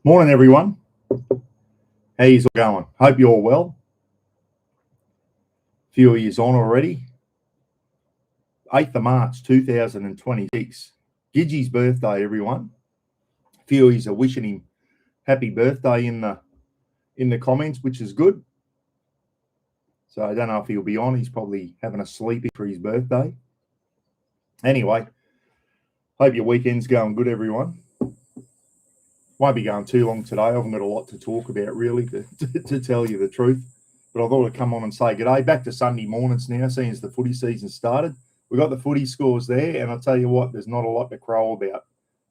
Morning, everyone. How you all going? Hope you're all well. A few of yous on already. 8th of March, 2026. Gidgee's birthday, everyone. A few of yous are wishing him happy birthday in the comments, which is good. So I don't know if he'll be on. He's probably having a sleepy for his birthday. Anyway, hope your weekend's going good, everyone. Won't be going too long today. I haven't got a lot to talk about, really, to tell you the truth. But I thought I'd come on and say g'day. Back to Sunday mornings now, seeing as the footy season started. We got the footy scores there, and I'll tell you what, there's not a lot to crow about.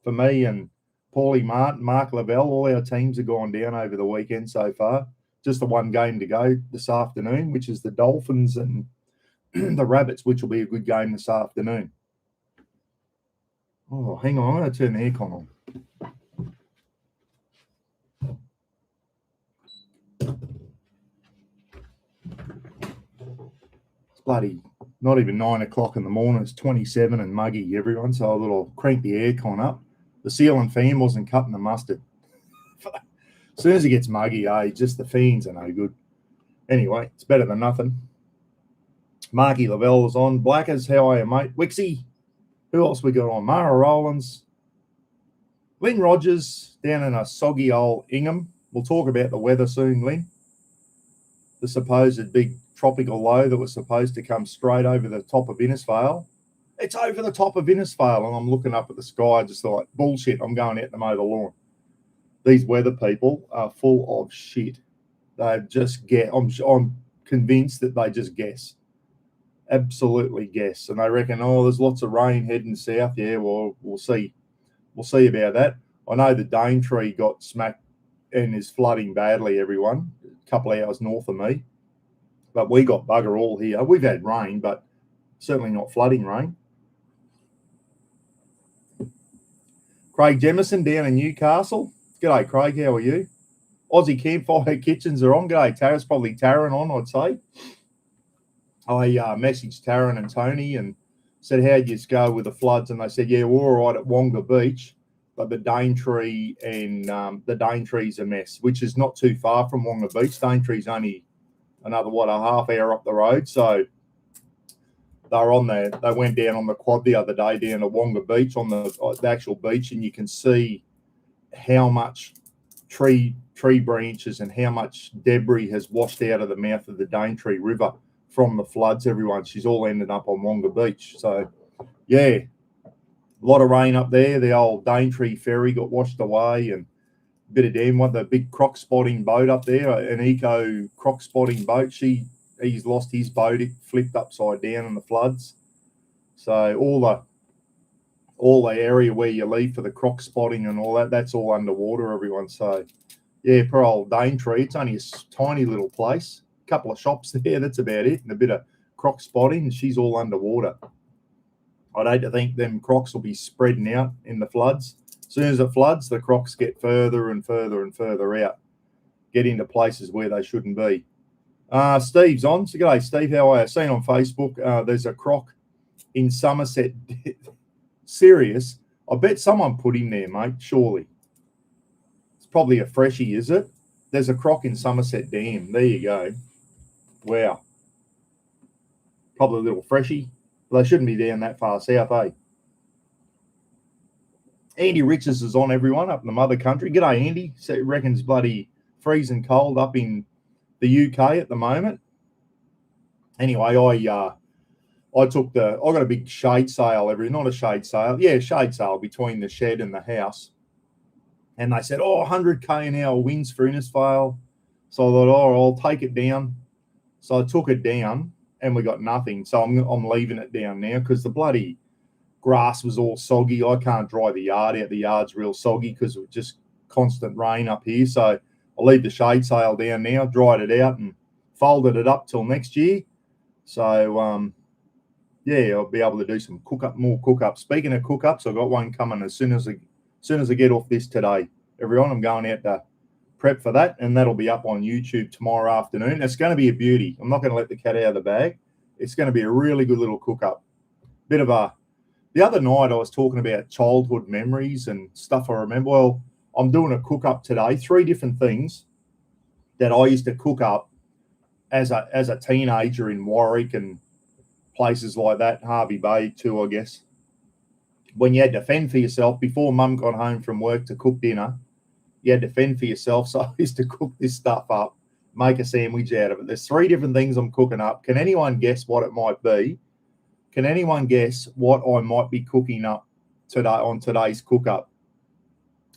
For me and Paulie Martin, Mark Lavelle, all our teams have gone down over the weekend so far. Just the one game to go this afternoon, which is the Dolphins and the Rabbits, which will be a good game this afternoon. Oh, hang on. I'm going to turn the aircon on. Bloody not even 9 o'clock in the morning. It's 27 and muggy, everyone. So I'll crank the aircon up. The ceiling fan wasn't cutting the mustard. As soon as it gets muggy, just the fans are no good. Anyway, it's better than nothing. Marky Lavelle is on. Blackers, how are you, mate? Wixie. Who else we got on? Mara Rowlands. Lynn Rogers down in a soggy old Ingham. We'll talk about the weather soon, Lynn. The supposed big tropical low that was supposed to come straight over the top of Innisfail. It's over the top of Innisfail, and I'm looking up at the sky just like, bullshit, I'm going out to mow the lawn. These weather people are full of shit. They just I'm convinced that they just guess. Absolutely guess. And they reckon, there's lots of rain heading south. Yeah, well, we'll see. We'll see about that. I know the Daintree got smacked and is flooding badly, everyone, a couple of hours north of me. But we got bugger all here. We've had rain, but certainly not flooding rain. Craig Jemison down in Newcastle. G'day, Craig. How are you? Aussie Campfire Kitchens are on. G'day, Tara's probably Taryn on, I'd say. I messaged Taryn and Tony and said, how'd you go with the floods? And they said, yeah, we're all right at Wonga Beach, but the Daintree and the Daintree's a mess, which is not too far from Wonga Beach. Daintree's only another, a half hour up the road. So they're on there. They went down on the quad the other day down to Wonga Beach on the actual beach, and you can see how much tree branches and how much debris has washed out of the mouth of the Daintree River from the floods, everyone. She's all ended up on Wonga Beach. So, yeah, a lot of rain up there. The old Daintree ferry got washed away, and a bit of damn what the big croc spotting boat up there, an eco croc spotting boat. He's lost his boat. It flipped upside down in the floods. So all the area where you leave for the croc spotting and all that, that's all underwater, everyone. So, yeah, poor old Daintree. It's only a tiny little place. Couple of shops there, that's about it, and a bit of croc spotting, and she's all underwater. I'd hate to think them crocs will be spreading out in the floods. As soon as it floods, the crocs get further and further and further out, get into places where they shouldn't be. Steve's on. So, g'day, Steve. How are you? I've seen on Facebook there's a croc in Somerset. Serious? I bet someone put him there, mate, surely. It's probably a freshie, is it? There's a croc in Somerset Dam. There you go. Wow. Probably a little freshie. They shouldn't be down that far south, eh? Andy Riches is on, everyone, up in the mother country. G'day, Andy. So he reckons bloody freezing cold up in the UK at the moment. Anyway, I got a big shade sail not a shade sail. Yeah, shade sail between the shed and the house. And they said, 100k an hour winds for Innisfail. So I thought, I'll take it down. So I took it down, and we got nothing. So I'm leaving it down now because the bloody grass was all soggy. I can't dry the yard out. The yard's real soggy because of just constant rain up here. So I'll leave the shade sail down now, dried it out, and folded it up till next year. So, yeah, I'll be able to do some more cook-up. Speaking of cook-ups, I've got one coming as soon as I get off this today. Everyone, I'm going out to prep for that, and that'll be up on YouTube tomorrow afternoon. It's going to be a beauty. I'm not going to let the cat out of the bag. It's going to be a really good little cook-up. Bit of a The other night I was talking about childhood memories and stuff I remember. Well, I'm doing a cook up today, 3 different things that I used to cook up as a teenager in Warwick and places like that, Harvey Bay too, I guess. When you had to fend for yourself before mum got home from work to cook dinner, you had to fend for yourself. So I used to cook this stuff up, make a sandwich out of it. There's 3 different things I'm cooking up. Can anyone guess what it might be? Can anyone guess what I might be cooking up today on today's cook up?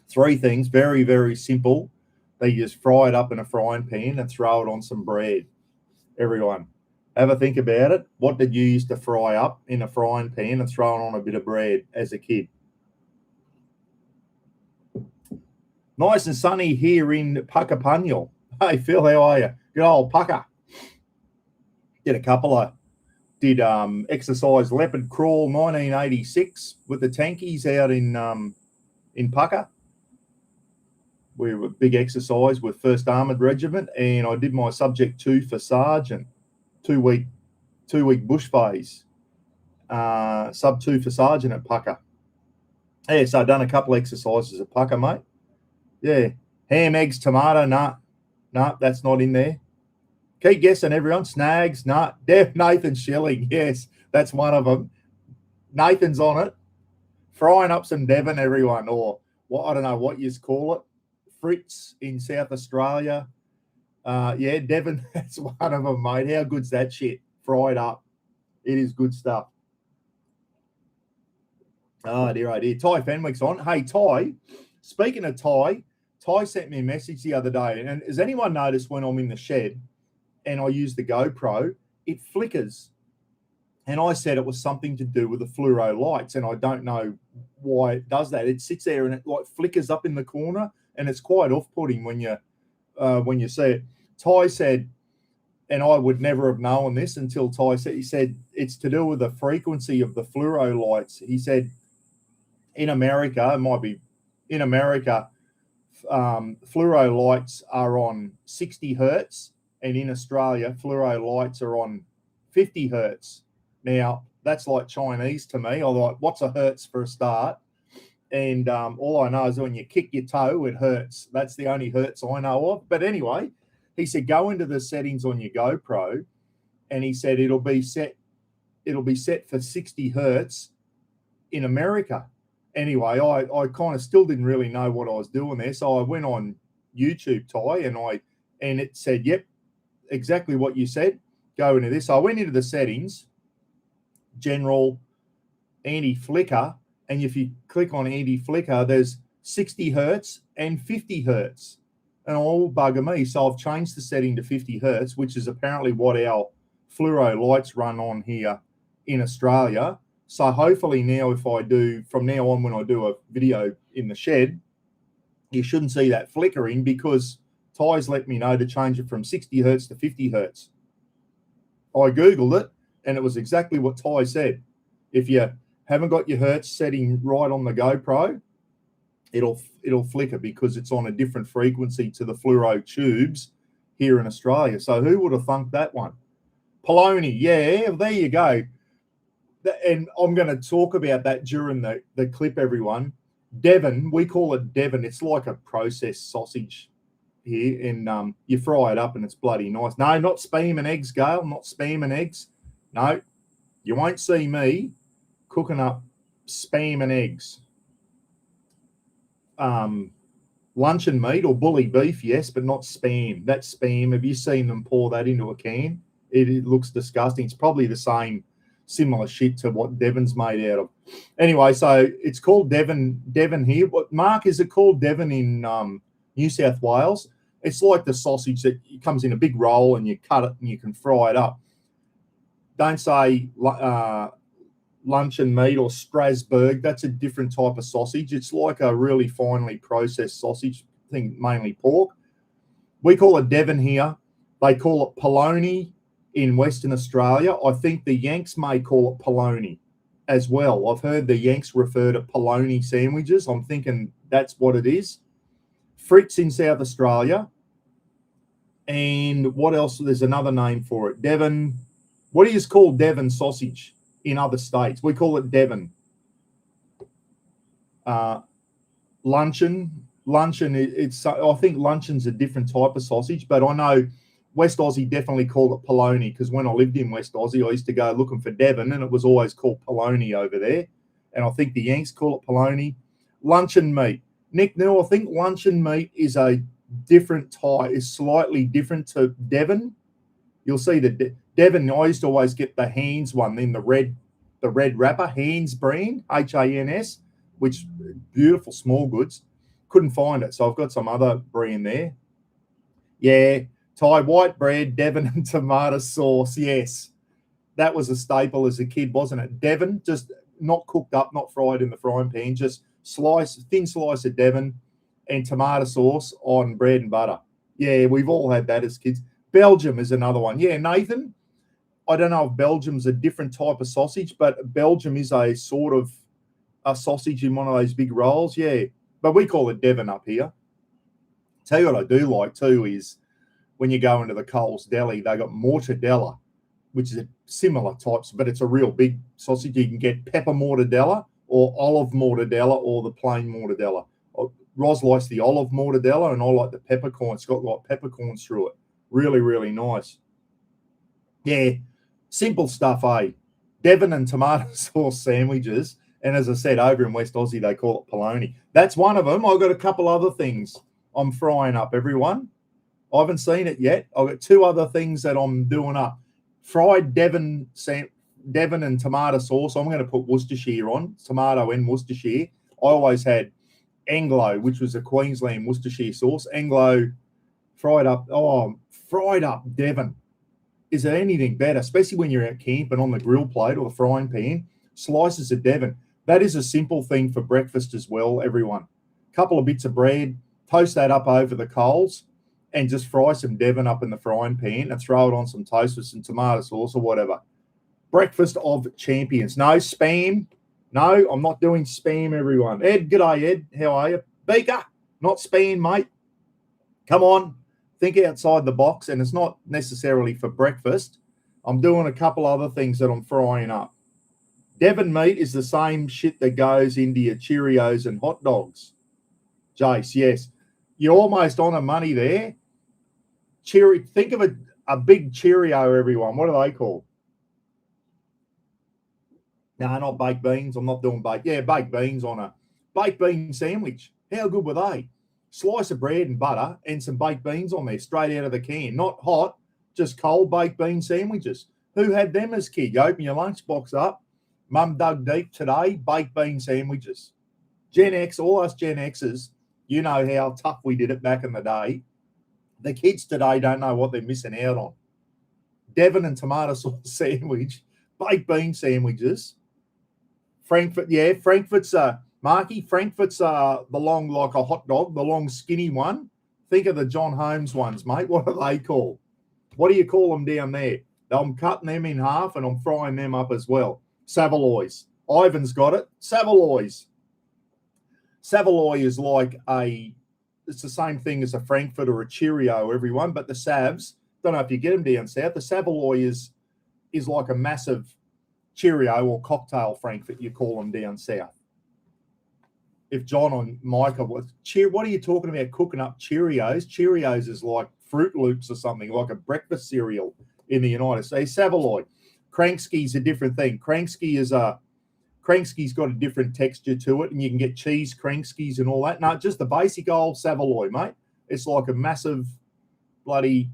3 things, very, very simple. They just fry it up in a frying pan and throw it on some bread. Everyone, have a think about it. What did you used to fry up in a frying pan and throw it on a bit of bread as a kid? Nice and sunny here in Puckapunyal. Hey, Phil, how are you? Good old Pucka. Did exercise leopard crawl 1986 with the tankies out in Pucka. We were big exercise with 1st Armoured Regiment, and I did my subject 2 for sergeant, 2-week bush phase, sub 2 for sergeant at Pucka. Yeah, so I've done a couple exercises at Pucka, mate. Yeah, ham, eggs, tomato, nah, that's not in there. Keep guessing, everyone. Snags, nah. Nathan Schilling, yes, that's one of them. Nathan's on it. Frying up some Devon, everyone, or what, I don't know what you call it. Fritz in South Australia. Yeah, Devon, that's one of them, mate. How good's that shit? Fried up. It is good stuff. Oh, dear, oh, dear. Ty Fenwick's on. Hey, Ty, speaking of Ty sent me a message the other day. And has anyone noticed when I'm in the shed and I use the GoPro, it flickers? And I said it was something to do with the fluoro lights, and I don't know why it does that. It sits there and it like flickers up in the corner, and it's quite off-putting when you see it. Ty said, and I would never have known this until Ty said, he said it's to do with the frequency of the fluoro lights. He said in America, it might be in America, fluoro lights are on 60 hertz, and in Australia, fluoro lights are on 50 hertz. Now, that's like Chinese to me. I'm like, what's a hertz for a start? And all I know is when you kick your toe, it hurts. That's the only hertz I know of. But anyway, he said, go into the settings on your GoPro, and he said it'll be set for 60 hertz in America. Anyway, I kind of still didn't really know what I was doing there. So I went on YouTube, Ty, and it said, yep, exactly what you said. Go into this. So I went into the settings, general, anti-flicker, and if you click on anti-flicker, there's 60 hertz and 50 hertz, and all bugger me. So I've changed the setting to 50 hertz, which is apparently what our fluoro lights run on here in Australia. So hopefully now, from now on, when I do a video in the shed, you shouldn't see that flickering, because Ty's let me know to change it from 60 hertz to 50 hertz. I Googled it, and it was exactly what Ty said. If you haven't got your hertz setting right on the GoPro, it'll flicker because it's on a different frequency to the fluoro tubes here in Australia. So who would have thunk that one? Polony, yeah, there you go. And I'm going to talk about that during the clip, everyone. Devon, we call it Devon. It's like a processed sausage here, and you fry it up and it's bloody nice. No, not spam and eggs, Gail, not spam and eggs. No, you won't see me cooking up spam and eggs. Luncheon meat or bully beef, yes, but not spam. That's spam. Have you seen them pour that into a can? It looks disgusting. It's probably the same similar shit to what Devon's made out of. Anyway, so it's called Devon here. What, Mark, is it called Devon in New South Wales? It's like the sausage that comes in a big roll and you cut it and you can fry it up. Don't say luncheon meat or Strasbourg. That's a different type of sausage. It's like a really finely processed sausage, I think mainly pork. We call it Devon here. They call it polony in Western Australia. I think the Yanks may call it polony as well. I've heard the Yanks refer to polony sandwiches. I'm thinking that's what it is. Fritz in South Australia. And what else? There's another name for it. Devon. What do you call Devon sausage in other states? We call it Devon. Luncheon, it's I think luncheon's a different type of sausage, but I know West Aussie definitely called it polony because when I lived in West Aussie, I used to go looking for Devon and it was always called polony over there. And I think the Yanks call it polony. Luncheon meat. Nick, no, I think luncheon meat is a different type, is slightly different to Devon. You'll see that Devon, I used to always get the Hans one, then the red wrapper, Hans brand, Hans, which beautiful small goods. Couldn't find it, so I've got some other brand there. Yeah, Thai white bread, Devon and tomato sauce. Yes, that was a staple as a kid, wasn't it? Devon, just not cooked up, not fried in the frying pan, just thin slice of Devon and tomato sauce on bread and butter. Yeah, we've all had that as kids. Belgium is another one. Yeah, Nathan, I don't know if Belgium's a different type of sausage, but Belgium is a sort of a sausage in one of those big rolls. Yeah, but we call it Devon up here. Tell you what I do like too is when you go into the Coles deli, they got mortadella, which is a similar types, but it's a real big sausage. You can get pepper mortadella or olive mortadella or the plain mortadella. Ros likes the olive mortadella and I like the peppercorn. It's got like peppercorns through it. Really, really nice. Yeah, simple stuff, eh? Devon and tomato sauce sandwiches. And as I said, over in West Aussie, they call it polony. That's one of them. I've got a couple other things I'm frying up, everyone. I haven't seen it yet. I've got two other things that I'm doing up. Fried Devon and tomato sauce. I'm going to put Worcestershire on, tomato and Worcestershire. I always had Anglo, which was a Queensland Worcestershire sauce. Anglo fried up Devon. Is there anything better, especially when you're out camping on the grill plate or the frying pan? Slices of Devon. That is a simple thing for breakfast as well, everyone. Couple of bits of bread, toast that up over the coals, and just fry some Devon up in the frying pan and throw it on some toast with some tomato sauce or whatever. Breakfast of champions. No spam. No, I'm not doing spam, everyone. Ed, g'day, Ed. How are you? Beaker, not spam, mate. Come on. Think outside the box, and it's not necessarily for breakfast. I'm doing a couple other things that I'm frying up. Devon meat is the same shit that goes into your Cheerios and hot dogs. Jace, yes. You're almost on a money there. Think of a big Cheerio, everyone. What are they called? No, not baked beans. I'm not doing baked. Yeah, baked beans on a baked bean sandwich. How good were they? Slice of bread and butter and some baked beans on there straight out of the can. Not hot, just cold baked bean sandwiches. Who had them as kid? You open your lunchbox up. Mum dug deep today, baked bean sandwiches. Gen X, all us Gen Xers, you know how tough we did it back in the day. The kids today don't know what they're missing out on. Devon and tomato sauce sandwich, baked bean sandwiches. Frankfurt's Marky, Frankfurt's the long, like a hot dog, the long skinny one. Think of the John Holmes ones, mate. What are they called? What do you call them down there? I'm cutting them in half and I'm frying them up as well. Savoloys. Ivan's got it. Savoloys. Saveloy is like it's the same thing as a Frankfurt or a Cheerio, everyone, but the Savs, don't know if you get them down south. The Savoloy is like a massive Cheerio or cocktail Frankfurt, you call them down south. If John and Micah was what are you talking about cooking up Cheerios? Cheerios is like Fruit Loops or something, like a breakfast cereal in the United States. Savoloy. Kranksky's a different thing. Kranksky's got a different texture to it, and you can get cheese Kranksky's and all that. No, just the basic old Savoloy, mate. It's like a massive bloody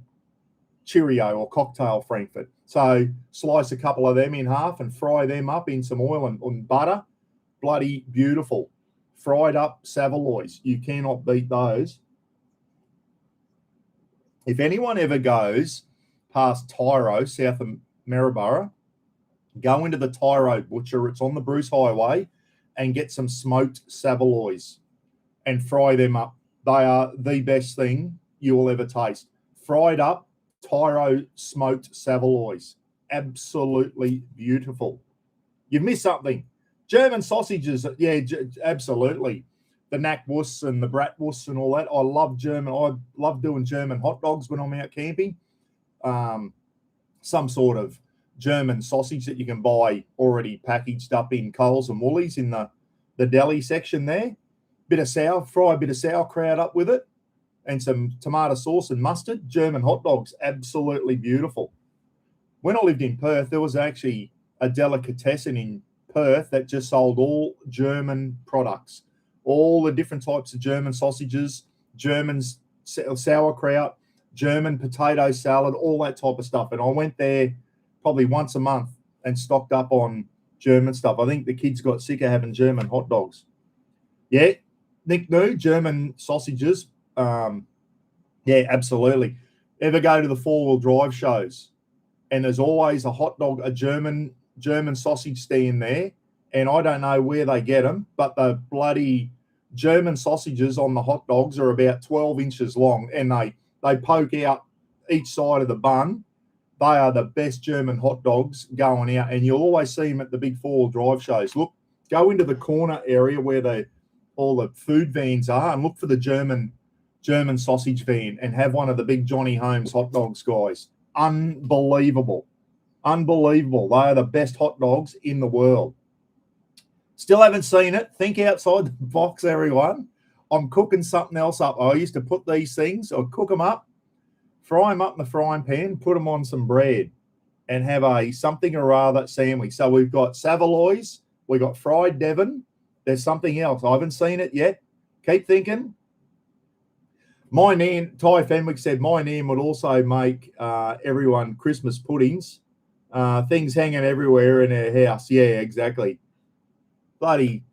Cheerio or cocktail Frankfurt. So slice a couple of them in half and fry them up in some oil and butter. Bloody beautiful. Fried up Savaloys. You cannot beat those. If anyone ever goes past Tyro, south of Maryborough, go into the Tyro Butcher. It's on the Bruce Highway, and get some smoked Savaloys and fry them up. They are the best thing you will ever taste. Fried up Tyro smoked Savaloys. Absolutely beautiful. You've missed something. German sausages, yeah, absolutely. The Knackwurst and the Bratwurst and all that. I love German. I love doing German hot dogs when I'm out camping. Some sort of German sausage that you can buy already packaged up in Coles and Woolies in the the deli section there. Fry a bit of sauerkraut up with it, and some tomato sauce and mustard. German hot dogs, absolutely beautiful. When I lived in Perth, there was actually a delicatessen in Perth that just sold all German products, all the different types of German sausages, German sauerkraut, German potato salad, all that type of stuff. And I went there probably once a month and stocked up on German stuff. I think the kids got sick of having German hot dogs. Yeah, Nick knew German sausages. Yeah, absolutely. Ever go to the four-wheel drive shows? And there's always a hot dog, a German sausage stand there. And I don't know where they get them, but the bloody German sausages on the hot dogs are about 12 inches long, and they poke out each side of the bun. They are the best German hot dogs going out, and you'll always see them at the big four-wheel drive shows. Look, go into the corner area where all the food vans are and look for the German sausage van and have one of the big Johnny Holmes hot dogs, guys. Unbelievable. Unbelievable. They are the best hot dogs in the world. Still haven't seen it. Think outside the box, everyone. I'm cooking something else up. I used to put these things, I'd cook them up, fry them up in the frying pan, put them on some bread, and have a something or other sandwich. So we've got Savoloys, we've got fried Devon. There's something else. I haven't seen it yet. Keep thinking. My nan, Ty Fenwick said my nan would also make everyone Christmas puddings. Things hanging everywhere in her house. Yeah, exactly. Bloody,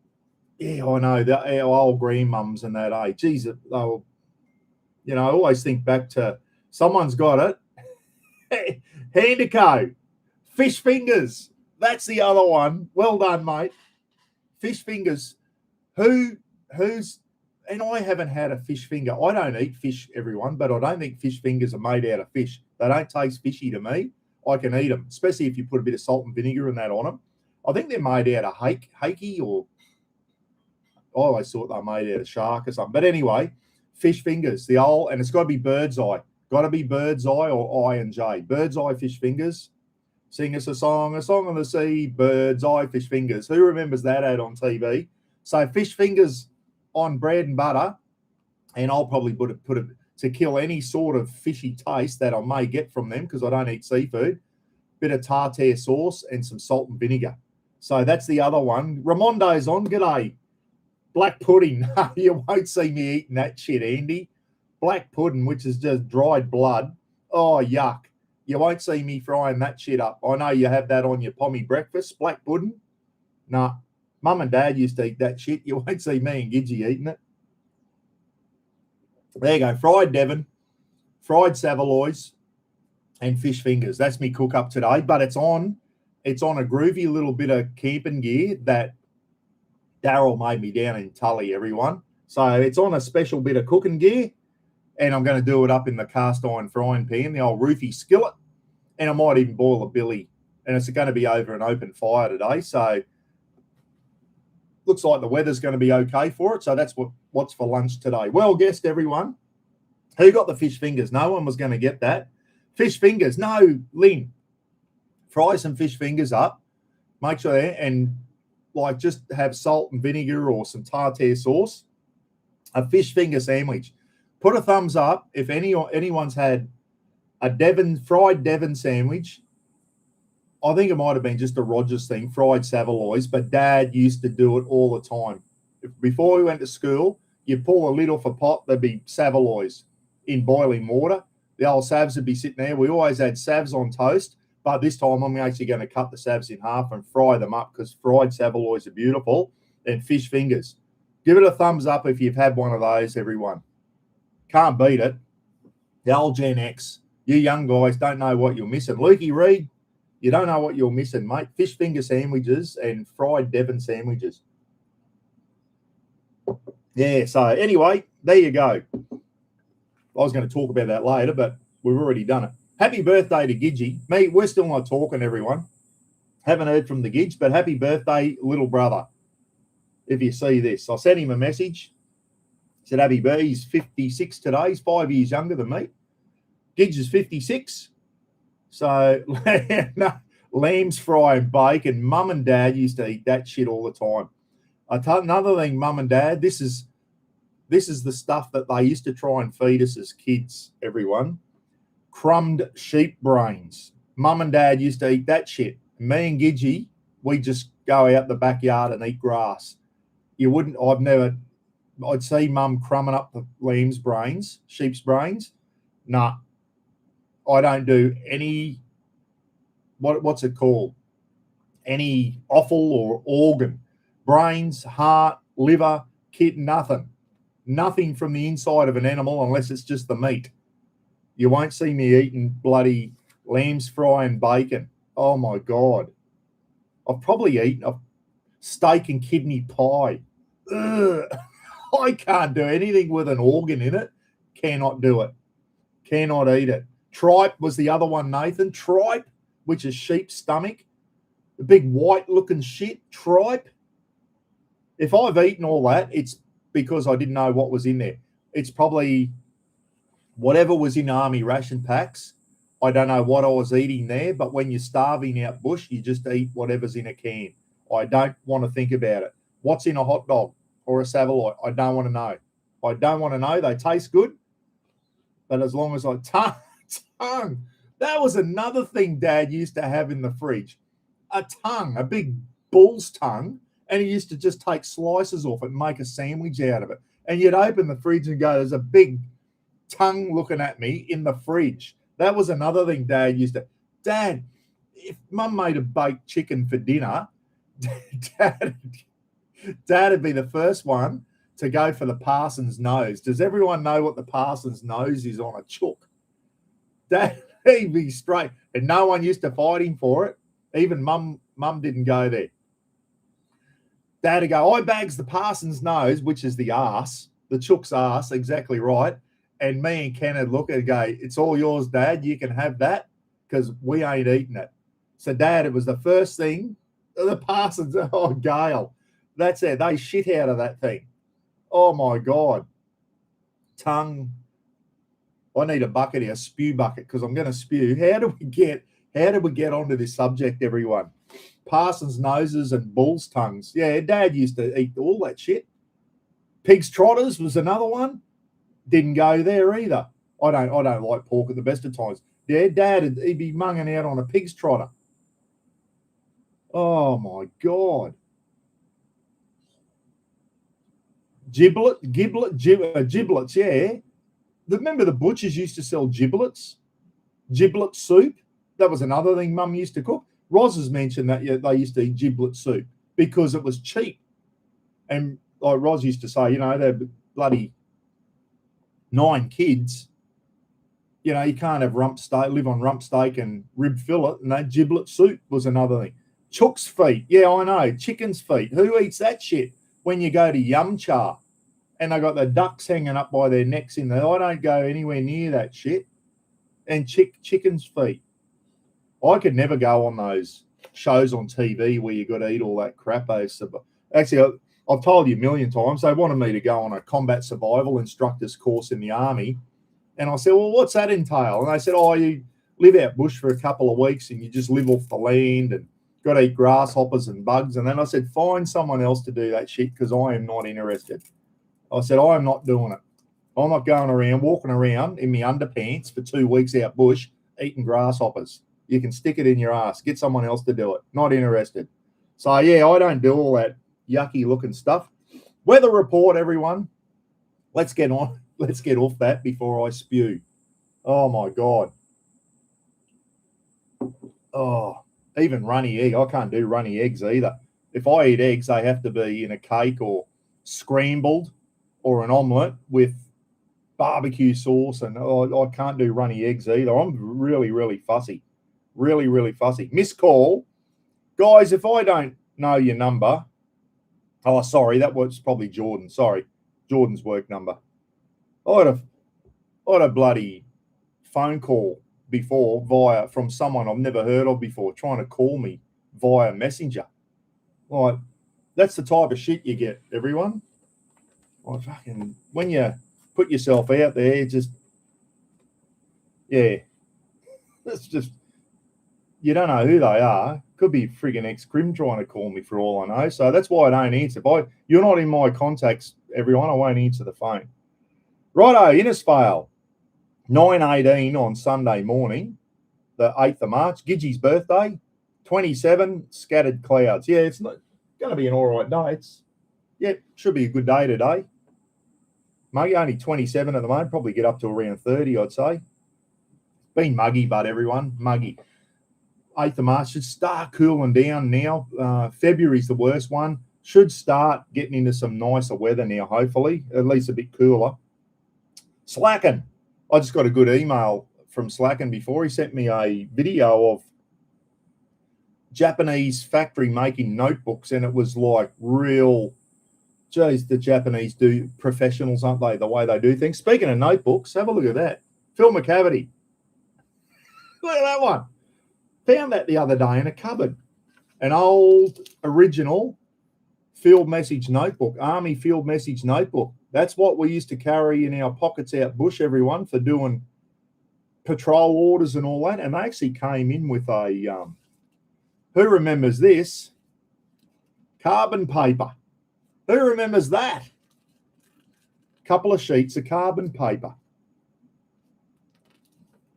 yeah, I know. Our old green mums and that, eh? Geez, they'll, I always think back to someone's got it. Handico. Fish fingers. That's the other one. Well done, mate. Fish fingers. Who's, and I haven't had a fish finger. I don't eat fish, everyone, but I don't think fish fingers are made out of fish. They don't taste fishy to me. I can eat them, especially if you put a bit of salt and vinegar and that on them. I think they're made out of hakey, or I always thought they're made out of shark or something. But anyway, fish fingers, and it's got to be bird's eye. Got to be bird's eye or I&J. Bird's eye fish fingers. Sing us a song on the sea, bird's eye fish fingers. Who remembers that ad on TV? So fish fingers on bread and butter, and I'll probably put it to kill any sort of fishy taste that I may get from them, because I don't eat seafood. Bit of tartare sauce and some salt and vinegar. So that's the other one. Ramondo's on. G'day. Black pudding. You won't see me eating that shit, Andy. Black pudding, which is just dried blood. Oh, yuck. You won't see me frying that shit up. I know you have that on your pommy breakfast. Black pudding. Nah. Mum and Dad used to eat that shit. You won't see me and Gidgee eating it. There you go. Fried Devon, fried Savoloys, and fish fingers. That's me cook up today. But it's on a groovy little bit of camping gear that Daryl made me down in Tully, everyone. So it's on a special bit of cooking gear, and I'm going to do it up in the cast iron frying pan, the old roofie skillet, and I might even boil a billy. And it's going to be over an open fire today. So looks like the weather's going to be okay for it. So that's what's for lunch today. Well guessed, everyone. Who got the fish fingers? No one was going to get that. Fish fingers. No, Lynn. Fry some fish fingers up. Make sure and just have salt and vinegar or some tartare sauce. A fish finger sandwich. Put a thumbs up if anyone's had a fried Devon sandwich. I think it might have been just a Rogers thing, fried Savoloys, but Dad used to do it all the time. Before we went to school, you'd pull a lid off a pot, there'd be Savoloys in boiling water. The old Savs would be sitting there. We always had Savs on toast, but this time I'm actually going to cut the Savs in half and fry them up, because fried Savoloys are beautiful. And fish fingers. Give it a thumbs up if you've had one of those, everyone. Can't beat it. The old Gen X. You young guys don't know what you're missing. Lukey Reed, you don't know what you're missing, mate. Fish finger sandwiches and fried Devon sandwiches. Yeah, so anyway, there you go. I was going to talk about that later, but we've already done it. Happy birthday to Gidgee. We're still not talking, everyone. Haven't heard from the Gidge, but happy birthday, little brother. If you see this, I sent him a message. Said happy birthday. He's 56 today. He's 5 years younger than me. Gidge is 56. So lamb's fry and bacon. Mum and Dad used to eat that shit all the time. Another thing, Mum and Dad, this is the stuff that they used to try and feed us as kids, everyone. Crumbed sheep brains. Mum and Dad used to eat that shit. Me and Gidgee, we just go out the backyard and eat grass. I'd see Mum crumbing up the lamb's brains, sheep's brains. Nah, I don't do any, what's it called? Any offal or organ. Brains, heart, liver, kidney, nothing. Nothing from the inside of an animal unless it's just the meat. You won't see me eating bloody lamb's fry and bacon. Oh, my God. I've probably eaten a steak and kidney pie. Ugh. I can't do anything with an organ in it. Cannot do it. Cannot eat it. Tripe was the other one, Nathan. Tripe, which is sheep's stomach. The big white-looking shit. Tripe. If I've eaten all that, it's because I didn't know what was in there. It's probably whatever was in army ration packs. I don't know what I was eating there, but when you're starving out bush, you just eat whatever's in a can. I don't want to think about it. What's in a hot dog or a Savoy? I don't want to know. I don't want to know. They taste good, but as long as tongue. That was another thing Dad used to have in the fridge. A tongue, a big bull's tongue, and he used to just take slices off it and make a sandwich out of it. And you'd open the fridge and go, there's a big tongue looking at me in the fridge. That was another thing Dad used to. Dad, if Mum made a baked chicken for dinner, Dad would be the first one to go for the parson's nose. Does everyone know what the parson's nose is on a chook? Dad, he'd be straight. And no one used to fight him for it. Even Mum didn't go there. Dad would go, I bags the parson's nose, which is the arse, the chook's arse, exactly right. And me and Ken would look at it and go, it's all yours, Dad. You can have that because we ain't eating it. So, Dad, it was the first thing. The parsons, oh, Gail, that's it. They shit out of that thing. Oh, my God. Tongue. I need a bucket here, a spew bucket, because I'm going to spew. How did we get onto this subject, everyone? Parsons' noses and bull's tongues. Yeah, Dad used to eat all that shit. Pig's trotters was another one. Didn't go there either. I don't like pork at the best of times. Yeah, Dad, he'd be munging out on a pig's trotter. Oh, my God. Giblets, yeah. Remember the butchers used to sell giblets? Giblet soup? That was another thing Mum used to cook. Roz has mentioned that they used to eat giblet soup because it was cheap. And like Roz used to say, they're bloody 9 kids. You can't have live on rump steak and rib fillet, and that giblet soup was another thing. Chook's feet. Yeah, I know. Chicken's feet. Who eats that shit when you go to Yum Cha and they got the ducks hanging up by their necks in there? I don't go anywhere near that shit. And chicken's feet. I could never go on those shows on TV where you got to eat all that crap. Actually, I've told you a million times, they wanted me to go on a combat survival instructor's course in the army. And I said, well, what's that entail? And they said, you live out bush for a couple of weeks and you just live off the land and got to eat grasshoppers and bugs. And then I said, find someone else to do that shit because I am not interested. I said, I am not doing it. I'm not going around, walking around in my underpants for 2 weeks out bush eating grasshoppers. You can stick it in your ass. Get someone else to do it. Not interested. So, yeah, I don't do all that yucky looking stuff. Weather report, everyone. Let's get on. Let's get off that before I spew. Oh, my God. Oh, even runny egg. I can't do runny eggs either. If I eat eggs, they have to be in a cake or scrambled or an omelette with barbecue sauce. And I can't do runny eggs either. I'm really, really fussy. Really, really fussy. Missed call. Guys, if I don't know your number, oh, sorry, that was probably Jordan. Sorry, Jordan's work number. I had a bloody phone call before from someone I've never heard of before trying to call me via Messenger. Like, that's the type of shit you get, everyone. Like, fucking, when you put yourself out there, just, yeah, that's just, you don't know who they are. Could be friggin' ex-Crim trying to call me for all I know. So that's why I don't answer. You're not in my contacts, everyone. I won't answer the phone. Righto, Innisfail. 9:18 on Sunday morning, the 8th of March. Gidgee's birthday. 27, scattered clouds. Yeah, it's not going to be an all right day. Should be a good day today. Maybe only 27 at the moment. Probably get up to around 30, I'd say. Been muggy, but everyone, muggy. 8th of March should start cooling down now. February's the worst one. Should start getting into some nicer weather now, hopefully. At least a bit cooler. Slacken. I just got a good email from Slacken before. He sent me a video of Japanese factory making notebooks, and it was like real, geez, the Japanese do professionals, aren't they, the way they do things. Speaking of notebooks, have a look at that. Phil McCavity. Look at that one. Found that the other day in a cupboard. An old original field message notebook, Army field message notebook. That's what we used to carry in our pockets out bush, everyone, for doing patrol orders and all that. And they actually came in with a, who remembers this? Carbon paper. Who remembers that? Couple of sheets of carbon paper.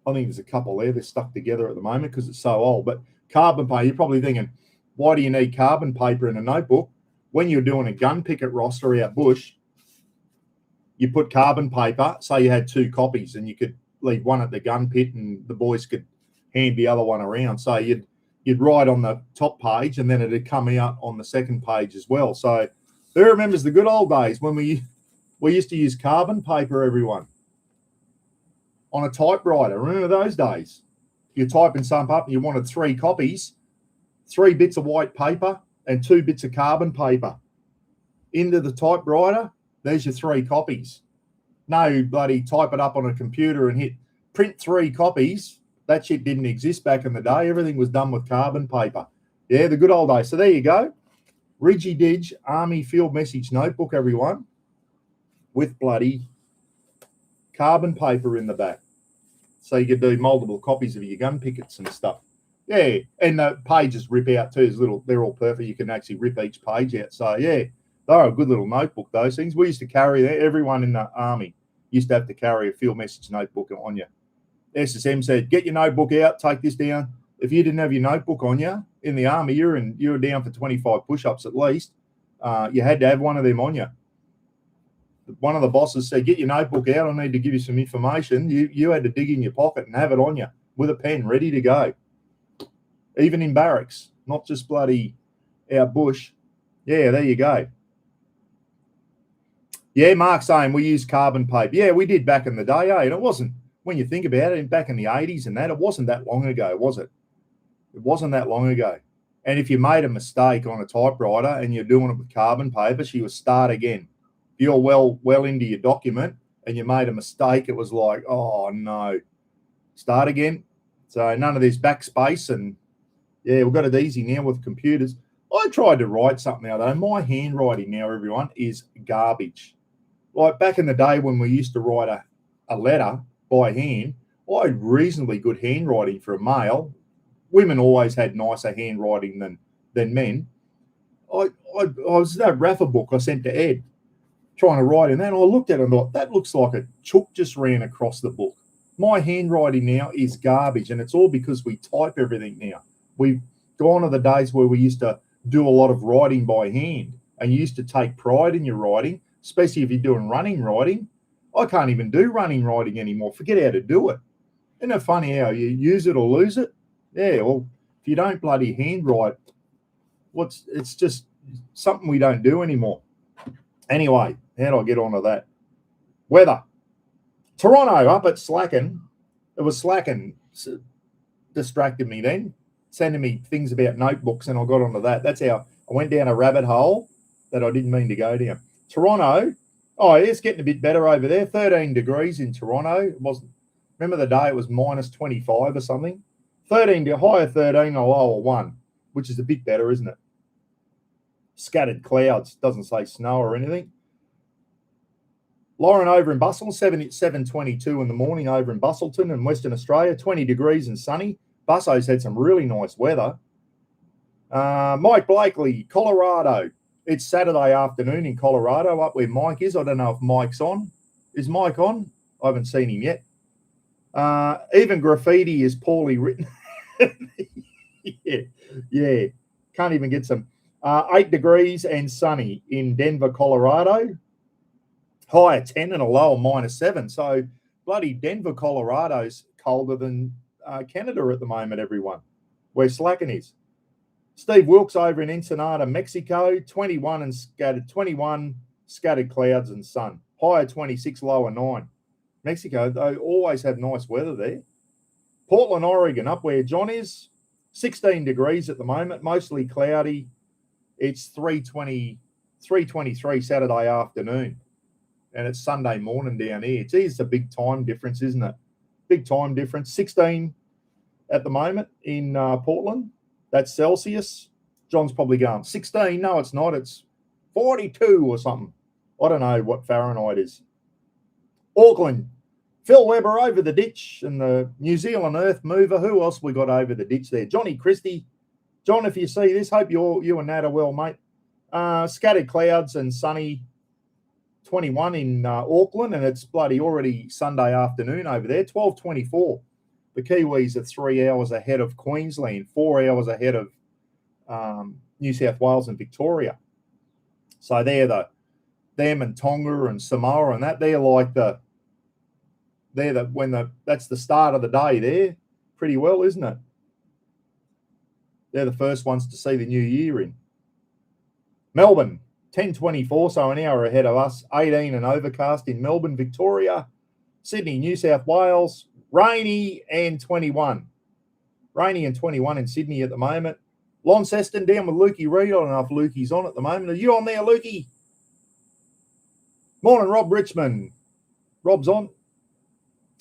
I think there's a couple there. They're stuck together at the moment because it's so old. But carbon paper, you're probably thinking, why do you need carbon paper in a notebook? When you're doing a gun picket roster out bush, you put carbon paper, say you had 2 copies, and you could leave one at the gun pit and the boys could hand the other one around. So you'd write on the top page and then it'd come out on the second page as well. So who remembers the good old days when we used to use carbon paper, everyone? On a typewriter. Remember those days? You're typing something up and you wanted 3 copies, 3 bits of white paper and 2 bits of carbon paper. Into the typewriter, there's your 3 copies. No bloody type it up on a computer and hit print 3 copies. That shit didn't exist back in the day. Everything was done with carbon paper. Yeah, the good old days. So there you go. Ridgy Didge Army Field Message Notebook, everyone, with bloody carbon paper in the back. So you could do multiple copies of your gun pickets and stuff. Yeah, and the pages rip out too. They're all perfect. You can actually rip each page out. So yeah, they're a good little notebook, those things. We used to carry that. Everyone in the Army used to have to carry a field message notebook on you. SSM said, get your notebook out, take this down. If you didn't have your notebook on you in the Army, you were down for 25 push-ups at least. You had to have one of them on you. One of the bosses said, get your notebook out. I need to give you some information. You had to dig in your pocket and have it on you with a pen ready to go. Even in barracks, not just bloody out bush. Yeah, there you go. Yeah, Mark's saying we used carbon paper. Yeah, we did back in the day, and it wasn't, when you think about it, back in the 80s and that, it wasn't that long ago, was it? It wasn't that long ago. And if you made a mistake on a typewriter and you're doing it with carbon paper, she would start again. If you're well into your document and you made a mistake, it was like, oh, no. Start again. So none of this backspace. And, yeah, we've got it easy now with computers. I tried to write something now, though. My handwriting now, everyone, is garbage. Like back in the day when we used to write a letter by hand, I had reasonably good handwriting for a male. Women always had nicer handwriting than men. I was that Rafa book I sent to Ed, trying to write in that. And I looked at it and thought, that looks like a chook just ran across the book. My handwriting now is garbage, and it's all because we type everything now. We've gone to the days where we used to do a lot of writing by hand, and you used to take pride in your writing, especially if you're doing running writing. I can't even do running writing anymore. Forget how to do it. Isn't it funny how you use it or lose it? Yeah, well, if you don't bloody handwrite, it's just something we don't do anymore. Anyway, how do I get onto that? Weather. Toronto up at Slacken. It was Slacken distracted me then, sending me things about notebooks, and I got onto that. That's how I went down a rabbit hole that I didn't mean to go down. Toronto, oh, it's getting a bit better over there. 13 degrees in Toronto. It wasn't. Remember the day it was minus 25 or something? 13 to higher 13 or lower 1, which is a bit better, isn't it? Scattered clouds. Doesn't say snow or anything. Lauren over in Bustle, 7:22 in the morning over in Bustleton in Western Australia, 20 degrees and sunny. Busso's had some really nice weather. Mike Blakely, Colorado. It's Saturday afternoon in Colorado, up where Mike is. I don't know if Mike's on. Is Mike on? I haven't seen him yet. Even graffiti is poorly written. yeah. Can't even get some. 8 degrees and sunny in Denver, Colorado. High of 10 and a low of -7. So bloody Denver, Colorado's colder than Canada at the moment, everyone. Where Slacken is. Steve Wilkes over in Ensenada, Mexico, 21 scattered clouds and sun. High of 26, low of 9. Mexico, they always have nice weather there. Portland, Oregon, up where John is, 16 degrees at the moment, mostly cloudy. It's 3:23 Saturday afternoon, and it's Sunday morning down here. Geez, it's a big time difference, isn't it? Big time difference. 16 at the moment in Portland. That's Celsius. John's probably going, 16? No, it's not. It's 42 or something. I don't know what Fahrenheit is. Auckland, Phil Weber over the ditch and the New Zealand Earth Mover. Who else we got over the ditch there? Johnny Christie. John, if you see this, hope you and Nat are well, mate. Scattered clouds and sunny, 21 in Auckland, and it's bloody already Sunday afternoon over there, 12:24. The Kiwis are 3 hours ahead of Queensland, 4 hours ahead of New South Wales and Victoria. So they're them and Tonga and Samoa and that. That's the start of the day there, pretty well, isn't it? They're the first ones to see the new year in. Melbourne, 10:24, so an hour ahead of us, 18 and overcast in Melbourne, Victoria. Sydney, New South Wales, rainy and 21. Rainy and 21 in Sydney at the moment. Launceston down with Lukey Reid. I don't know if Lukey's on at the moment. Are you on there, Lukey? Morning, Rob Richmond. Rob's on.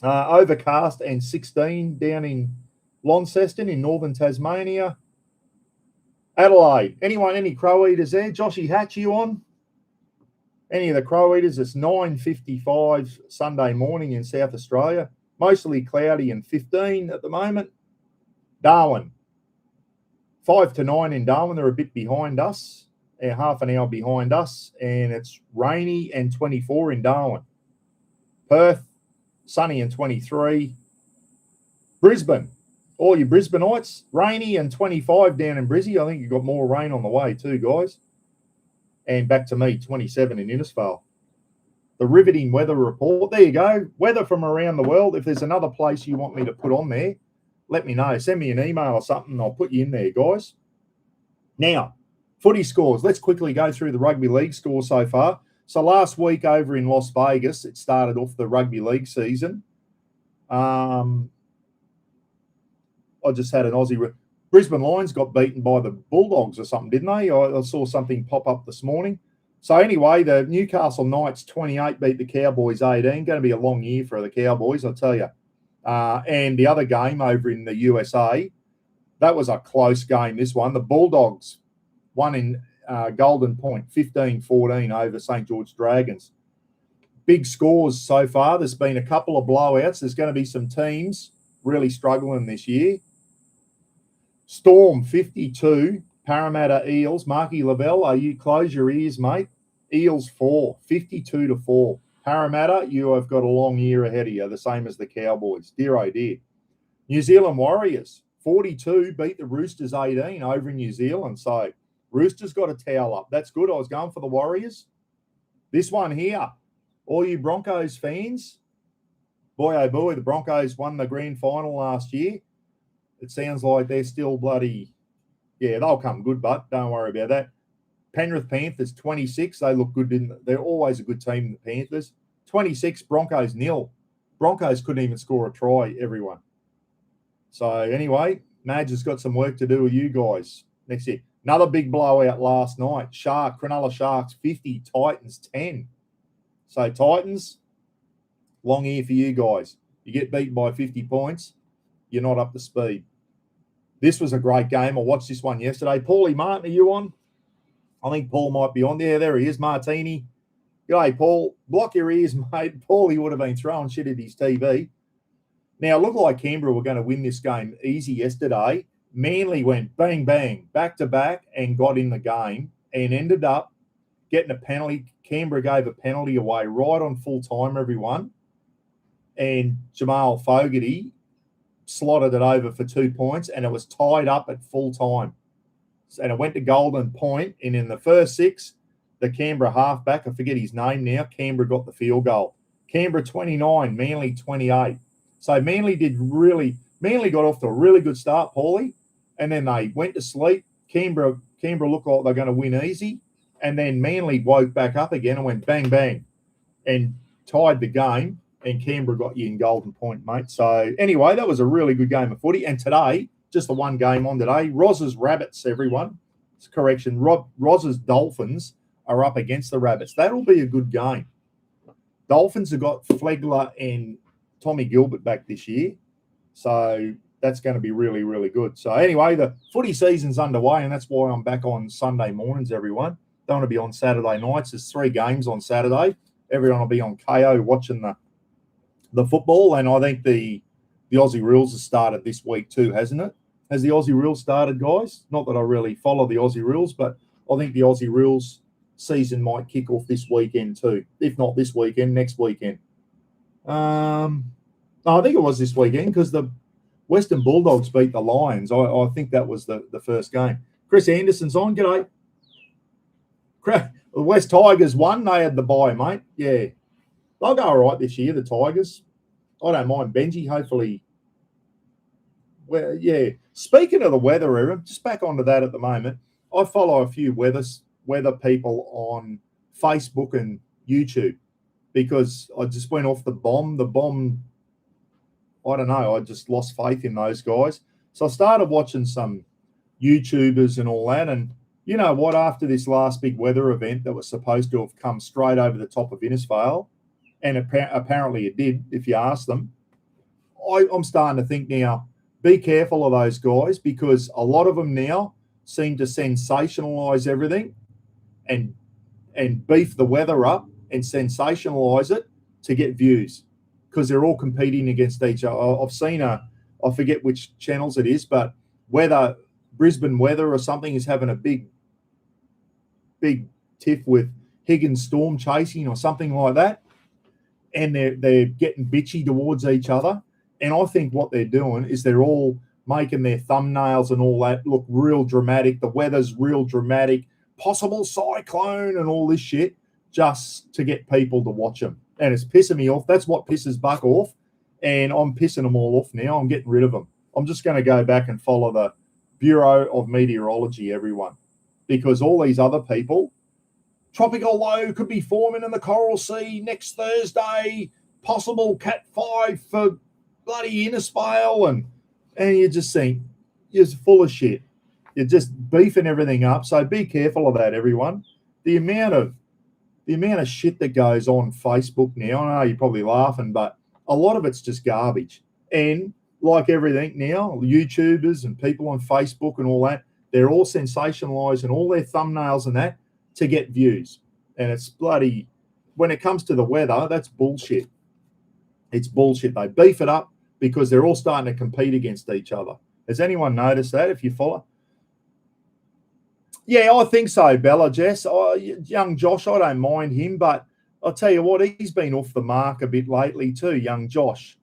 Overcast and 16 down in Launceston in northern Tasmania. Adelaide. Anyone, any crow eaters there? Joshy Hatch, you on? Any of the crow eaters? It's 9:55 Sunday morning in South Australia. Mostly cloudy and 15 at the moment. Darwin. 5 to 9 in Darwin. They're a bit behind us. They're half an hour behind us. And it's rainy and 24 in Darwin. Perth. Sunny and 23. Brisbane. All you Brisbaneites, rainy and 25 down in Brizzy. I think you've got more rain on the way too, guys. And back to me, 27 in Innisfail. The riveting weather report. There you go. Weather from around the world. If there's another place you want me to put on there, let me know. Send me an email or something. And I'll put you in there, guys. Now, footy scores. Let's quickly go through the rugby league scores so far. So last week over in Las Vegas, it started off the rugby league season. I just had an Aussie. Brisbane Lions got beaten by the Bulldogs or something, didn't they? I saw something pop up this morning. So anyway, the Newcastle Knights 28 beat the Cowboys 18. Going to be a long year for the Cowboys, I'll tell you. And the other game over in the USA, that was a close game, this one. The Bulldogs won in Golden Point, 15-14 over St. George Dragons. Big scores so far. There's been a couple of blowouts. There's going to be some teams really struggling this year. Storm 52, Parramatta Eels. Marky Lavelle, you close your ears, mate. Eels 4, 52-4. Parramatta, you have got a long year ahead of you, the same as the Cowboys. Dear oh dear. New Zealand Warriors 42 beat the Roosters 18 over in New Zealand. So Roosters got a towel up. That's good. I was going for the Warriors. This one here, all you Broncos fans, boy oh boy, the Broncos won the grand final last year. It sounds like they're still bloody, yeah, they'll come good, but don't worry about that. Penrith Panthers 26. They look good, didn't they? They're always a good team, the Panthers. 26, Broncos 0. Broncos couldn't even score a try, everyone. So anyway, Madge has got some work to do with you guys next year. Another big blowout last night. Cronulla Sharks 50, Titans 10. So Titans, long year for you guys. You get beaten by 50 points, you're not up to speed. This was a great game. I watched this one yesterday. Paulie Martin, are you on? I think Paul might be on there. There he is, Martini. G'day, Paul. Block your ears, mate. Paulie would have been throwing shit at his TV. Now, it looked like Canberra were going to win this game easy yesterday. Manly went bang, bang, back to back and got in the game and ended up getting a penalty. Canberra gave a penalty away right on full time, everyone. And Jamal Fogarty slotted it over for 2 points, and it was tied up at full time. And it went to golden point, and in the first 6, the Canberra halfback, I forget his name now, Canberra got the field goal. Canberra 29, Manly 28. So Manly got off to a really good start, Paulie, and then they went to sleep. Canberra looked like they're going to win easy, and then Manly woke back up again and went bang, bang, and tied the game, and Canberra got you in golden point, mate. So anyway, that was a really good game of footy. And today, just the one game on today, Roz's Rabbits, everyone. Correction, Roz's Dolphins are up against the Rabbits. That'll be a good game. Dolphins have got Flegler and Tommy Gilbert back this year. So that's going to be really, really good. So anyway, the footy season's underway, and that's why I'm back on Sunday mornings, everyone. Don't want to be on Saturday nights. There's 3 games on Saturday. Everyone will be on KO watching the football, and I think the Aussie Rules has started this week too, hasn't it? Has the Aussie Rules started, guys? Not that I really follow the Aussie Rules, but I think the Aussie Rules season might kick off this weekend too. If not this weekend, next weekend. No, I think it was this weekend because the Western Bulldogs beat the Lions. I think that was the first game. Chris Anderson's on. G'day. The West Tigers won. They had the bye, mate. Yeah. They'll go all right this year, the Tigers. I don't mind Benji. Hopefully. Well, yeah. Speaking of the weather, Aaron, just back onto that at the moment. I follow a few weather people on Facebook and YouTube because I just went off the bomb. The bomb, I don't know. I just lost faith in those guys. So I started watching some YouTubers and all that. And you know what? After this last big weather event that was supposed to have come straight over the top of Innisfail, and apparently it did, if you ask them, I'm starting to think now, be careful of those guys because a lot of them now seem to sensationalize everything and beef the weather up and sensationalize it to get views because they're all competing against each other. I've seen I forget which channels it is, but Brisbane Weather or something is having a big tiff with Higgins Storm chasing or something like that. And they're getting bitchy towards each other. And I think what they're doing is they're all making their thumbnails and all that look real dramatic. The weather's real dramatic, possible cyclone and all this shit just to get people to watch them. And it's pissing me off. That's what pisses Buck off. And I'm pissing them all off now. I'm getting rid of them. I'm just going to go back and follow the Bureau of Meteorology, everyone. Because all these other people, tropical low could be forming in the Coral Sea next Thursday, possible Cat 5 for bloody Innisfail, and you just think you're full of shit. You're just beefing everything up. So be careful of that, everyone. The amount of shit that goes on Facebook now, I know you're probably laughing, but a lot of it's just garbage. And like everything now, YouTubers and people on Facebook and all that, they're all sensationalizing all their thumbnails and that to get views. And it's bloody, when it comes to the weather, that's bullshit. It's bullshit. They beef it up because they're all starting to compete against each other. Has anyone noticed that if you follow? Yeah, I think so, Bella Jess. Young Josh, I don't mind him, but I'll tell you what, he's been off the mark a bit lately too, young Josh.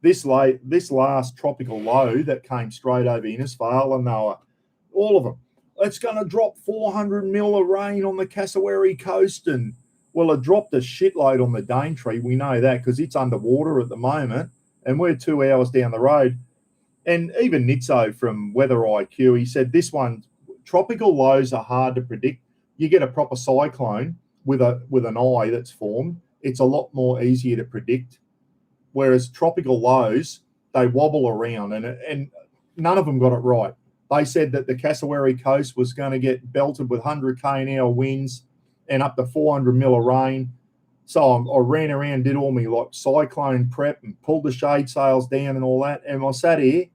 This last tropical low that came straight over Innisfail, and they were, all of them, it's going to drop 400 mil of rain on the Cassowary coast. And, well, it dropped a shitload on the Daintree. We know that because it's underwater at the moment, and we're 2 hours down the road. And even Nitzo from Weather IQ, he said this one, tropical lows are hard to predict. You get a proper cyclone with an eye that's formed, it's a lot more easier to predict. Whereas tropical lows, they wobble around, and none of them got it right. They said that the Cassowary coast was going to get belted with 100 km/h winds and up to 400 mil of rain. So I ran around, did all my like cyclone prep and pulled the shade sails down and all that. And I sat here.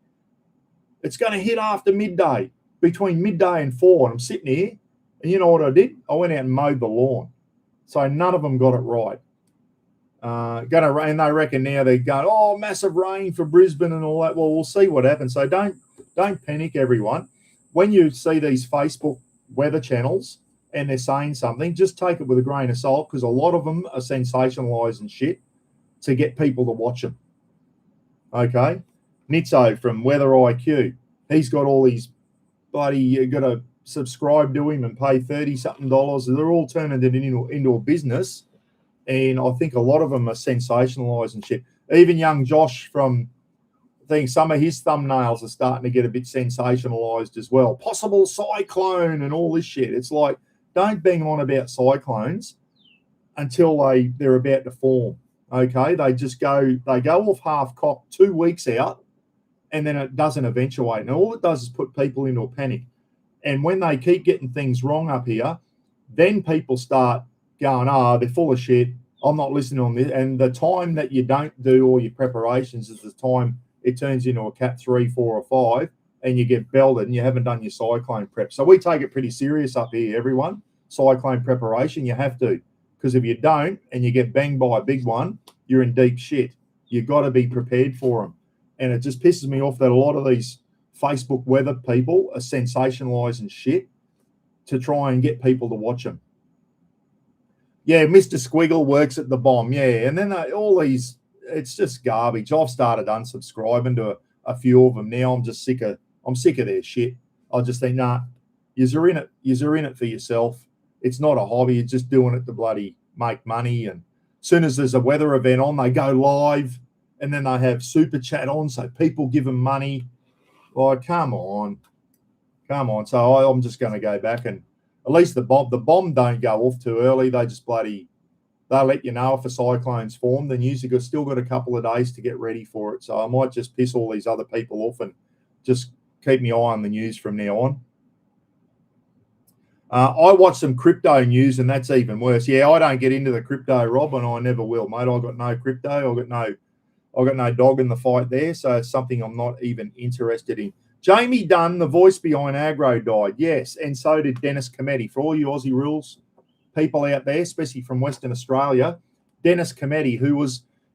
It's going to hit after midday, between midday and 4. And I'm sitting here, and you know what I did? I went out and mowed the lawn. So none of them got it right. Gonna rain. They reckon now they're going, oh, massive rain for Brisbane and all that. Well, we'll see what happens. So don't panic, everyone. When you see these Facebook weather channels and they're saying something, just take it with a grain of salt, because a lot of them are sensationalising shit to get people to watch them. Okay, Nitzo from Weather IQ, he's got all these bloody. You got to subscribe to him and pay $30-something. They're all turning it into a business. And I think a lot of them are sensationalising shit. Even young Josh from, I think some of his thumbnails are starting to get a bit sensationalised as well. Possible cyclone and all this shit. It's like, don't bang on about cyclones until they're about to form. Okay, they go off half-cocked 2 weeks out, and then it doesn't eventuate. And all it does is put people into a panic. And when they keep getting things wrong up here, then people start going, they're full of shit. I'm not listening on this. And the time that you don't do all your preparations is the time it turns into a Cat 3, 4, or 5, and you get belted and you haven't done your cyclone prep. So we take it pretty serious up here, everyone. Cyclone preparation, you have to. Because if you don't and you get banged by a big one, you're in deep shit. You've got to be prepared for them. And it just pisses me off that a lot of these Facebook weather people are sensationalising shit to try and get people to watch them. Yeah, Mr. Squiggle works at the bomb. Yeah, and then all these, it's just garbage. I've started unsubscribing to a few of them now. I'm sick of their shit. I just think, nah, you're in it for yourself. It's not a hobby. You're just doing it to bloody make money. And as soon as there's a weather event on, they go live, and then they have super chat on, so people give them money. Like, come on. So I'm just going to go back, and at least the bomb don't go off too early. They just they'll let you know if a cyclone's formed. Then usually still got a couple of days to get ready for it. So I might just piss all these other people off and just keep my eye on the news from now on. I watch some crypto news, and that's even worse. Yeah, I don't get into the crypto, Rob, and I never will, mate. I got no crypto. I got no dog in the fight there, so it's something I'm not even interested in. Jamie Dunn, the voice behind Agro, died. Yes, and so did Dennis Cometti. For all you Aussie Rules people out there, especially from Western Australia, Dennis Cometti,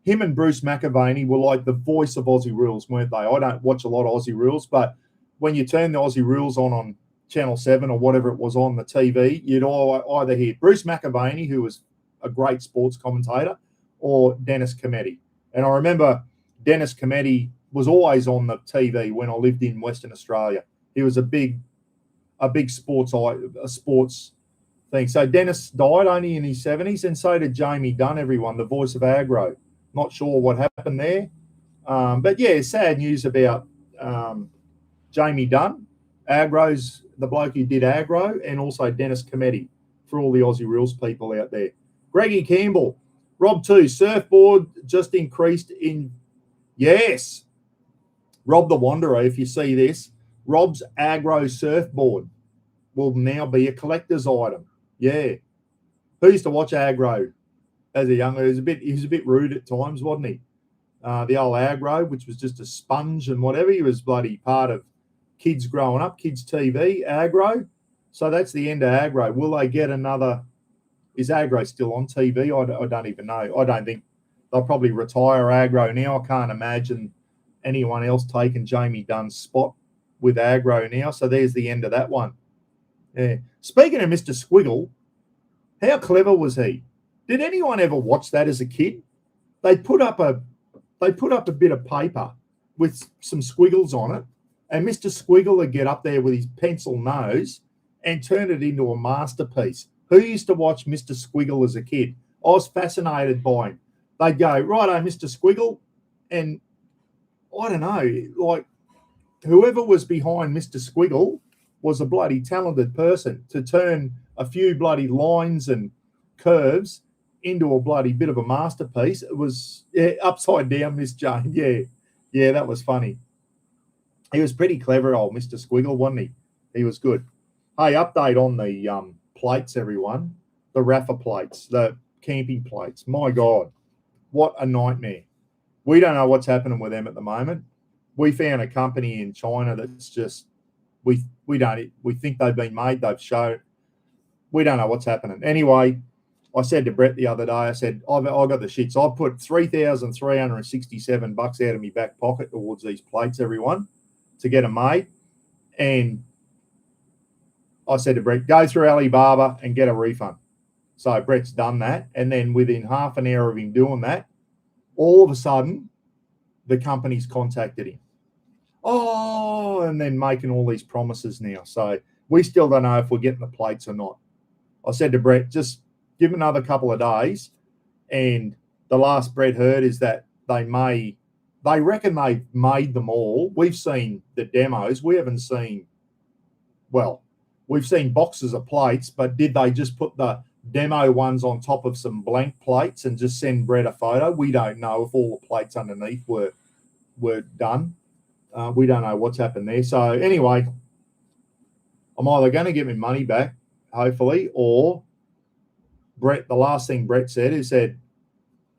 him and Bruce McAvaney were like the voice of Aussie Rules, weren't they? I don't watch a lot of Aussie Rules, but when you turn the Aussie Rules on Channel 7 or whatever it was on the TV, you'd either hear Bruce McAvaney, who was a great sports commentator, or Dennis Cometti. And I remember Dennis Cometti was always on the TV when I lived in Western Australia. He was a big sports thing. So Dennis died only in his 70s, and so did Jamie Dunn, everyone, the voice of Agro. Not sure what happened there. But yeah, sad news about Jamie Dunn. Agro's the bloke who did Agro, and also Dennis Cometti, for all the Aussie Rules people out there. Greggy Campbell, Rob 2, surfboard just increased in, yes. Rob the Wanderer, if you see this, Rob's Agro surfboard will now be a collector's item. Yeah. Who used to watch Agro as a young? He was a bit rude at times, wasn't he? The old Agro, which was just a sponge and whatever. He was bloody part of kids growing up, kids TV, Agro. So that's the end of Agro. Will they get another? Is Agro still on TV? I don't even know. I don't think they'll probably retire Agro now. I can't imagine anyone else taking Jamie Dunn's spot with Agro now. So there's the end of that one. Yeah. Speaking of Mr. Squiggle, how clever was he? Did anyone ever watch that as a kid? They put up a bit of paper with some squiggles on it, and Mr. Squiggle would get up there with his pencil nose and turn it into a masterpiece. Who used to watch Mr. Squiggle as a kid? I was fascinated by him. They'd go, righto, Mr. Squiggle, and I don't know, like whoever was behind Mr. Squiggle was a bloody talented person to turn a few bloody lines and curves into a bloody bit of a masterpiece. It was upside down, Miss Jane. Yeah, that was funny. He was pretty clever, old Mr. Squiggle, wasn't he? He was good. Hey, update on the plates, everyone. The Rafa plates, the camping plates. My God, what a nightmare. We don't know what's happening with them at the moment. We found a company in China that's just, we think they've been made, they've shown. We don't know what's happening. Anyway, I said to Brett the other day, I said, I got the shits. I put $3,367 out of my back pocket towards these plates, everyone, to get them made. And I said to Brett, go through Alibaba and get a refund. So Brett's done that. And then within half an hour of him doing that, all of a sudden, the company's contacted him. Oh, and then making all these promises now. So we still don't know if we're getting the plates or not. I said to Brett, just give him another couple of days. And the last Brett heard is that they reckon they've made them all. We've seen the demos. We haven't seen, well, we've seen boxes of plates, but did they just put the demo ones on top of some blank plates and just send Brett a photo? We don't know if all the plates underneath were done. We don't know what's happened there. So anyway, I'm either going to get my money back, hopefully, or Brett, the last thing Brett said is that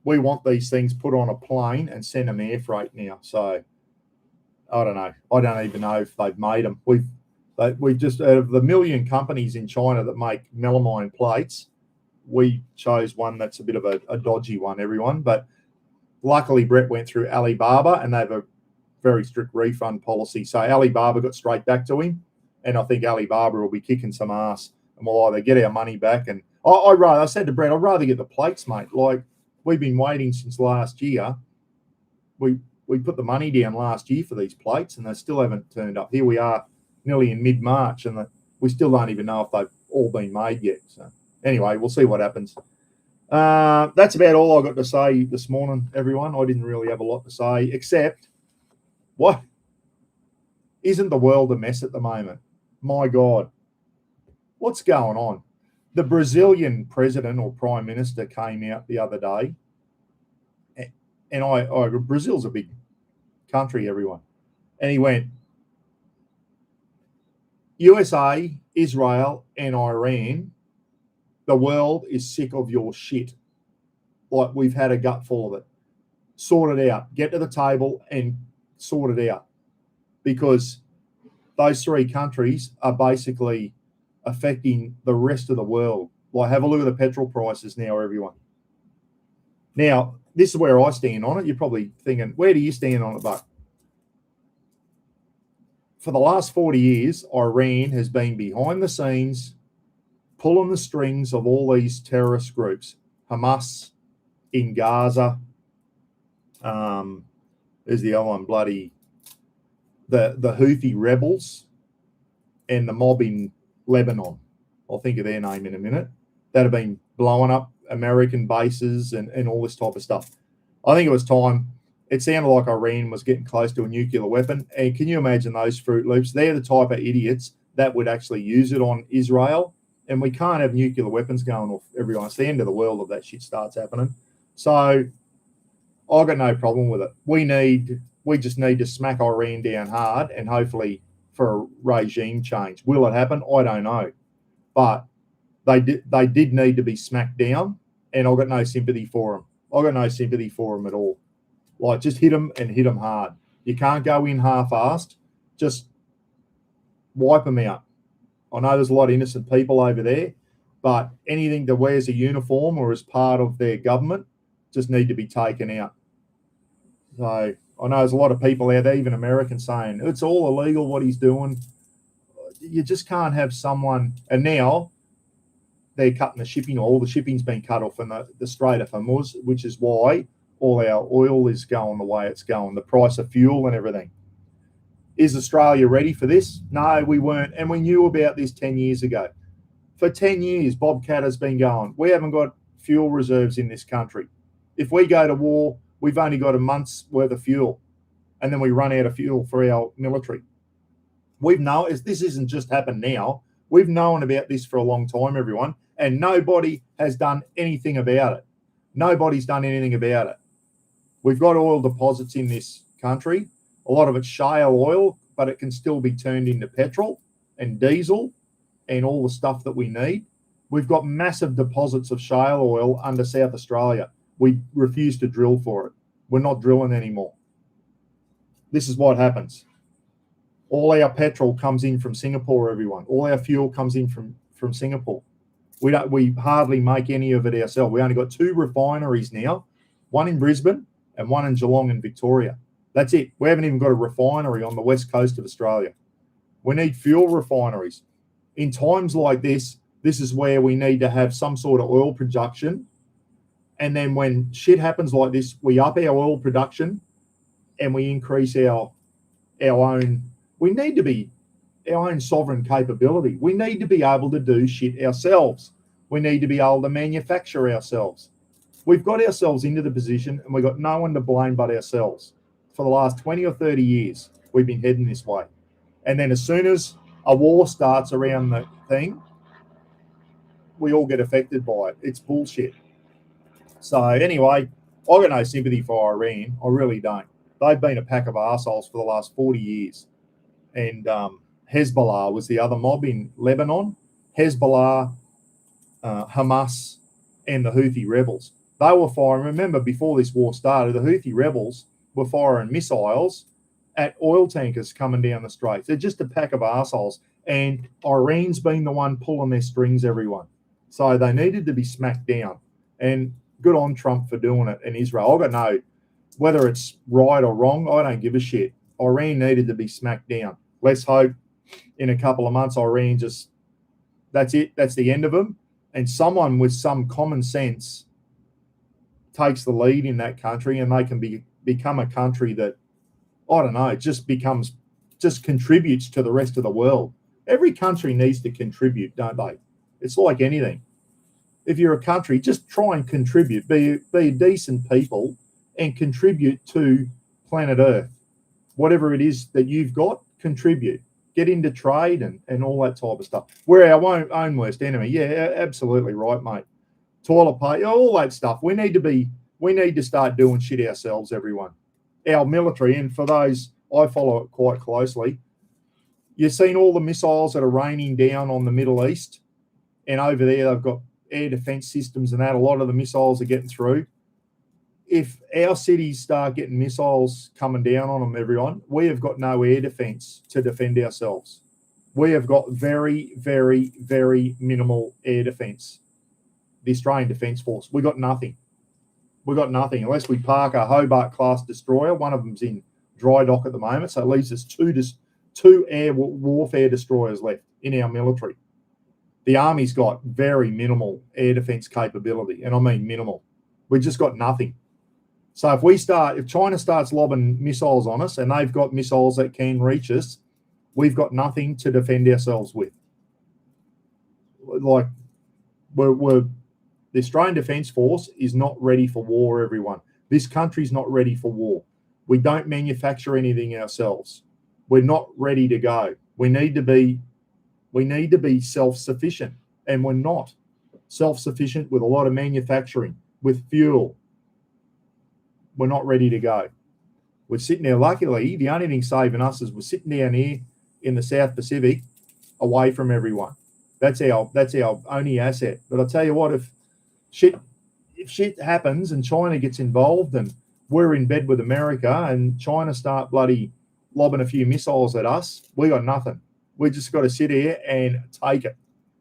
we want these things put on a plane and send them air freight now. So I don't know. I don't even know if they've made them. We've just, out of the million companies in China that make melamine plates, we chose one that's a bit of a dodgy one, everyone. But luckily, Brett went through Alibaba, and they have a very strict refund policy. So Alibaba got straight back to him, and I think Alibaba will be kicking some ass, and we'll either get our money back. And I said to Brett, I'd rather get the plates, mate. Like, we've been waiting since last year. We put the money down last year for these plates, and they still haven't turned up. Here we are, nearly in mid-March, and we still don't even know if they've all been made yet. So anyway, we'll see what happens. That's about all I got to say this morning, everyone. I didn't really have a lot to say, except, what? Isn't the world a mess at the moment? My God. What's going on? The Brazilian president or prime minister came out the other day, and Brazil's a big country, everyone. And he went, USA, Israel, and Iran, the world is sick of your shit. Like, we've had a gutful of it. Sort it out. Get to the table and sort it out. Because those three countries are basically affecting the rest of the world. Like, have a look at the petrol prices now, everyone. Now, this is where I stand on it. You're probably thinking, where do you stand on it, Buck? For the last 40 years, Iran has been behind the scenes, pulling the strings of all these terrorist groups. Hamas in Gaza. There's the other one, bloody the Houthi rebels, and the mob in Lebanon. I'll think of their name in a minute. That have been blowing up American bases and all this type of stuff. I think it was time. It sounded like Iran was getting close to a nuclear weapon. And can you imagine those Fruit Loops? They're the type of idiots that would actually use it on Israel. And we can't have nuclear weapons going off, everyone. It's the end of the world if that shit starts happening. So I've got no problem with it. We just need to smack Iran down hard, and hopefully for a regime change. Will it happen? I don't know. But they did need to be smacked down, and I've got no sympathy for them. I've got no sympathy for them at all. Like, just hit them and hit them hard. You can't go in half-assed. Just wipe them out. I know there's a lot of innocent people over there, but anything that wears a uniform or is part of their government just need to be taken out. So I know there's a lot of people out there, even Americans, saying it's all illegal what he's doing. You just can't have someone. And now they're cutting the shipping. All the shipping's been cut off in the Strait of Hormuz, which is why all our oil is going the way it's going, the price of fuel and everything. Is Australia ready for this? No, we weren't. And we knew about this 10 years ago. For 10 years, Bobcat has been going, we haven't got fuel reserves in this country. If we go to war, we've only got a month's worth of fuel, and then we run out of fuel for our military. We've known, this isn't just happened now. We've known about this for a long time, everyone, and nobody has done anything about it. Nobody's done anything about it. We've got oil deposits in this country. A lot of it's shale oil, but it can still be turned into petrol and diesel and all the stuff that we need. We've got massive deposits of shale oil under South Australia. We refuse to drill for it. We're not drilling anymore. This is what happens. All our petrol comes in from Singapore, everyone. All our fuel comes in from Singapore. We hardly make any of it ourselves. We only got 2 refineries now, one in Brisbane and one in Geelong in Victoria. That's it. We haven't even got a refinery on the west coast of Australia. We need fuel refineries. In times like this is where we need to have some sort of oil production. And then when shit happens like this, we up our oil production and we increase our own. We need to be our own sovereign capability. We need to be able to do shit ourselves. We need to be able to manufacture ourselves. We've got ourselves into the position and we've got no one to blame but ourselves. For the last 20 or 30 years, we've been heading this way. And then as soon as a war starts around the thing, we all get affected by it. It's bullshit. So anyway, I got no sympathy for Iran. I really don't. They've been a pack of arseholes for the last 40 years. And Hezbollah was the other mob in Lebanon. Hezbollah, Hamas, and the Houthi rebels. They were firing. Remember, before this war started, the Houthi rebels were firing missiles at oil tankers coming down the straits. They're just a pack of arseholes. And Iran's been the one pulling their strings, everyone. So they needed to be smacked down. And good on Trump for doing it in Israel. I've got no, whether it's right or wrong, I don't give a shit. Iran needed to be smacked down. Let's hope in a couple of months Iran just, that's it. That's the end of them. And someone with some common sense takes the lead in that country and they can become a country that, I don't know, just contributes to the rest of the world. Every country needs to contribute, don't they? It's like anything. If you're a country, just try and contribute. Be decent people and contribute to planet Earth. Whatever it is that you've got, contribute. Get into trade and all that type of stuff. We're our own worst enemy. Yeah, absolutely right, mate. Toilet paper, all that stuff. We need to start doing shit ourselves, everyone. Our military, and for those, I follow it quite closely. You've seen all the missiles that are raining down on the Middle East, and over there they've got air defense systems and that. A lot of the missiles are getting through. If our cities start getting missiles coming down on them, everyone, we have got no air defense to defend ourselves. We have got very, very, very minimal air defense. The Australian Defence Force, we got nothing. We got nothing unless we park a Hobart class destroyer. One of them's in dry dock at the moment, so it leaves us two air warfare destroyers left in our military. The Army's got very minimal air defence capability, and I mean minimal. We just got nothing. So if China starts lobbing missiles on us and they've got missiles that can reach us, we've got nothing to defend ourselves with. Like, the Australian Defence Force is not ready for war, everyone. This country's not ready for war. We don't manufacture anything ourselves. We're not ready to go. We need to be self-sufficient, and we're not self-sufficient with a lot of manufacturing, with fuel. We're not ready to go. We're sitting there. Luckily, the only thing saving us is we're sitting down here in the South Pacific, away from everyone. That's our only asset. But I'll tell you what, if shit happens and China gets involved and we're in bed with America and China start bloody lobbing a few missiles at us, we got nothing. We just got to sit here and take it.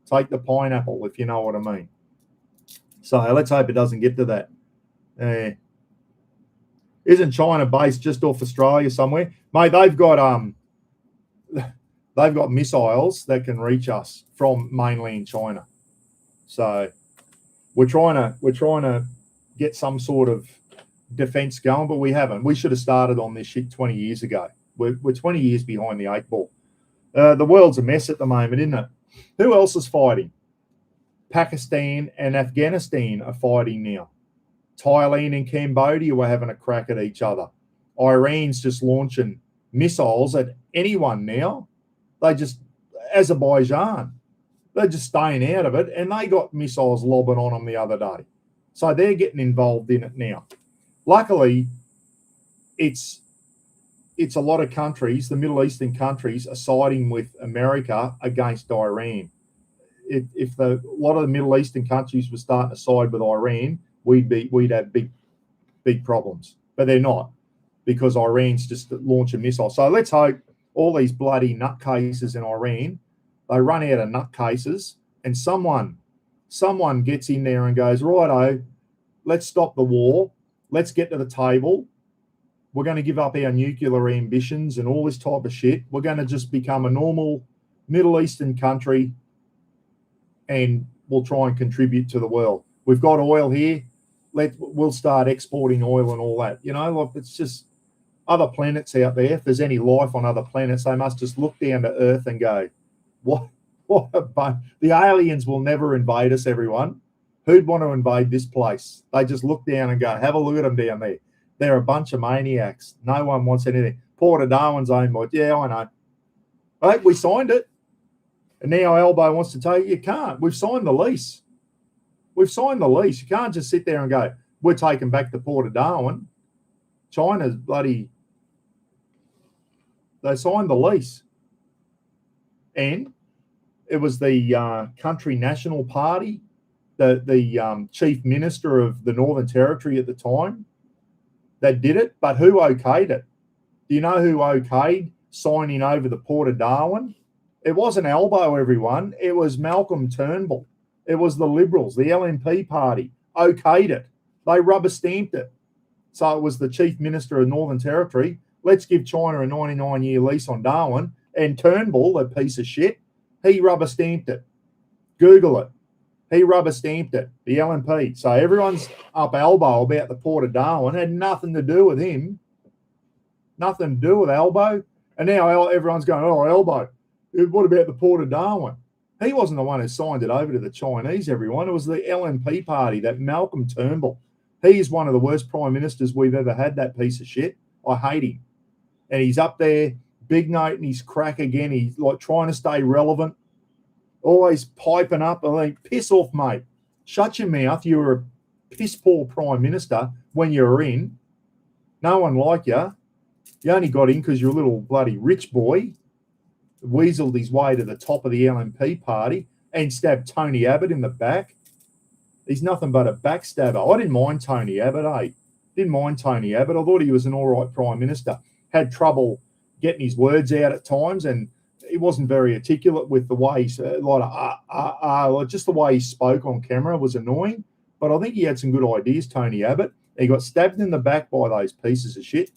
Take the pineapple, if you know what I mean. So let's hope it doesn't get to that. Isn't China based just off Australia somewhere? Mate, they've got missiles that can reach us from mainland China. So we're trying to get some sort of defense going, but we haven't. We should have started on this shit 20 years ago. We're 20 years behind the 8 ball. The world's a mess at the moment, isn't it? Who else is fighting? Pakistan and Afghanistan are fighting now. Thailand and Cambodia were having a crack at each other. Iran's just launching missiles at anyone now. Azerbaijan, they're just staying out of it, and they got missiles lobbing on them the other day. So they're getting involved in it now. Luckily, it's a lot of countries, the Middle Eastern countries, are siding with America against Iran. If a lot of the Middle Eastern countries were starting to side with Iran, we'd have big problems. But they're not, because Iran's just launching missiles. So let's hope all these bloody nutcases in Iran, they run out of nutcases and someone someone gets in there and goes, righto, let's stop the war. Let's get to the table. We're going to give up our nuclear ambitions and all this type of shit. We're going to just become a normal Middle Eastern country and we'll try and contribute to the world. We've got oil here. We'll start exporting oil and all that. You know, like it's just other planets out there. If there's any life on other planets, they must just look down to Earth and go, what the aliens will never invade us, everyone. Who'd want to invade this place? They just look down and go, have a look at them down there. They're a bunch of maniacs. No one wants anything. Port of Darwin's own by. Yeah, I know. Right, we signed it. And now Elbow wants to tell you can't. We've signed the lease. We've signed the lease. You can't just sit there and go, we're taking back the Port of Darwin. China's bloody... They signed the lease. And it was the Country National Party, the chief minister of the Northern Territory at the time, that did it. But who okayed it? Do you know who okayed signing over the Port of Darwin? It wasn't Elbow, everyone. It was Malcolm Turnbull. It was the Liberals, the LNP party, okayed it. They rubber stamped it. So it was the chief minister of Northern Territory. Let's give China a 99-year lease on Darwin. And Turnbull, that piece of shit, he rubber stamped it. Google it. He rubber stamped it, the LNP. So everyone's up elbow about the Port of Darwin. Had nothing to do with him. Nothing to do with Elbow. And now everyone's going, oh, Elbow. What about the Port of Darwin? He wasn't the one who signed it over to the Chinese, everyone. It was the LNP party, that Malcolm Turnbull. He's one of the worst prime ministers we've ever had, that piece of shit. I hate him. And he's up there, big note, and he's crack again. He's like trying to stay relevant, always piping up. I think, piss off, mate. Shut your mouth. You were a piss poor prime minister when you were in. No one liked you. You only got in because you're a little bloody rich boy. Weaseled his way to the top of the LNP party and stabbed Tony Abbott in the back. He's nothing but a backstabber. I didn't mind Tony Abbott, eh? Didn't mind Tony Abbott. I thought he was an all right prime minister. Had trouble getting his words out at times, and he wasn't very articulate with the way he just the way he spoke on camera was annoying. But I think he had some good ideas, Tony Abbott. He got stabbed in the back by those pieces of shit.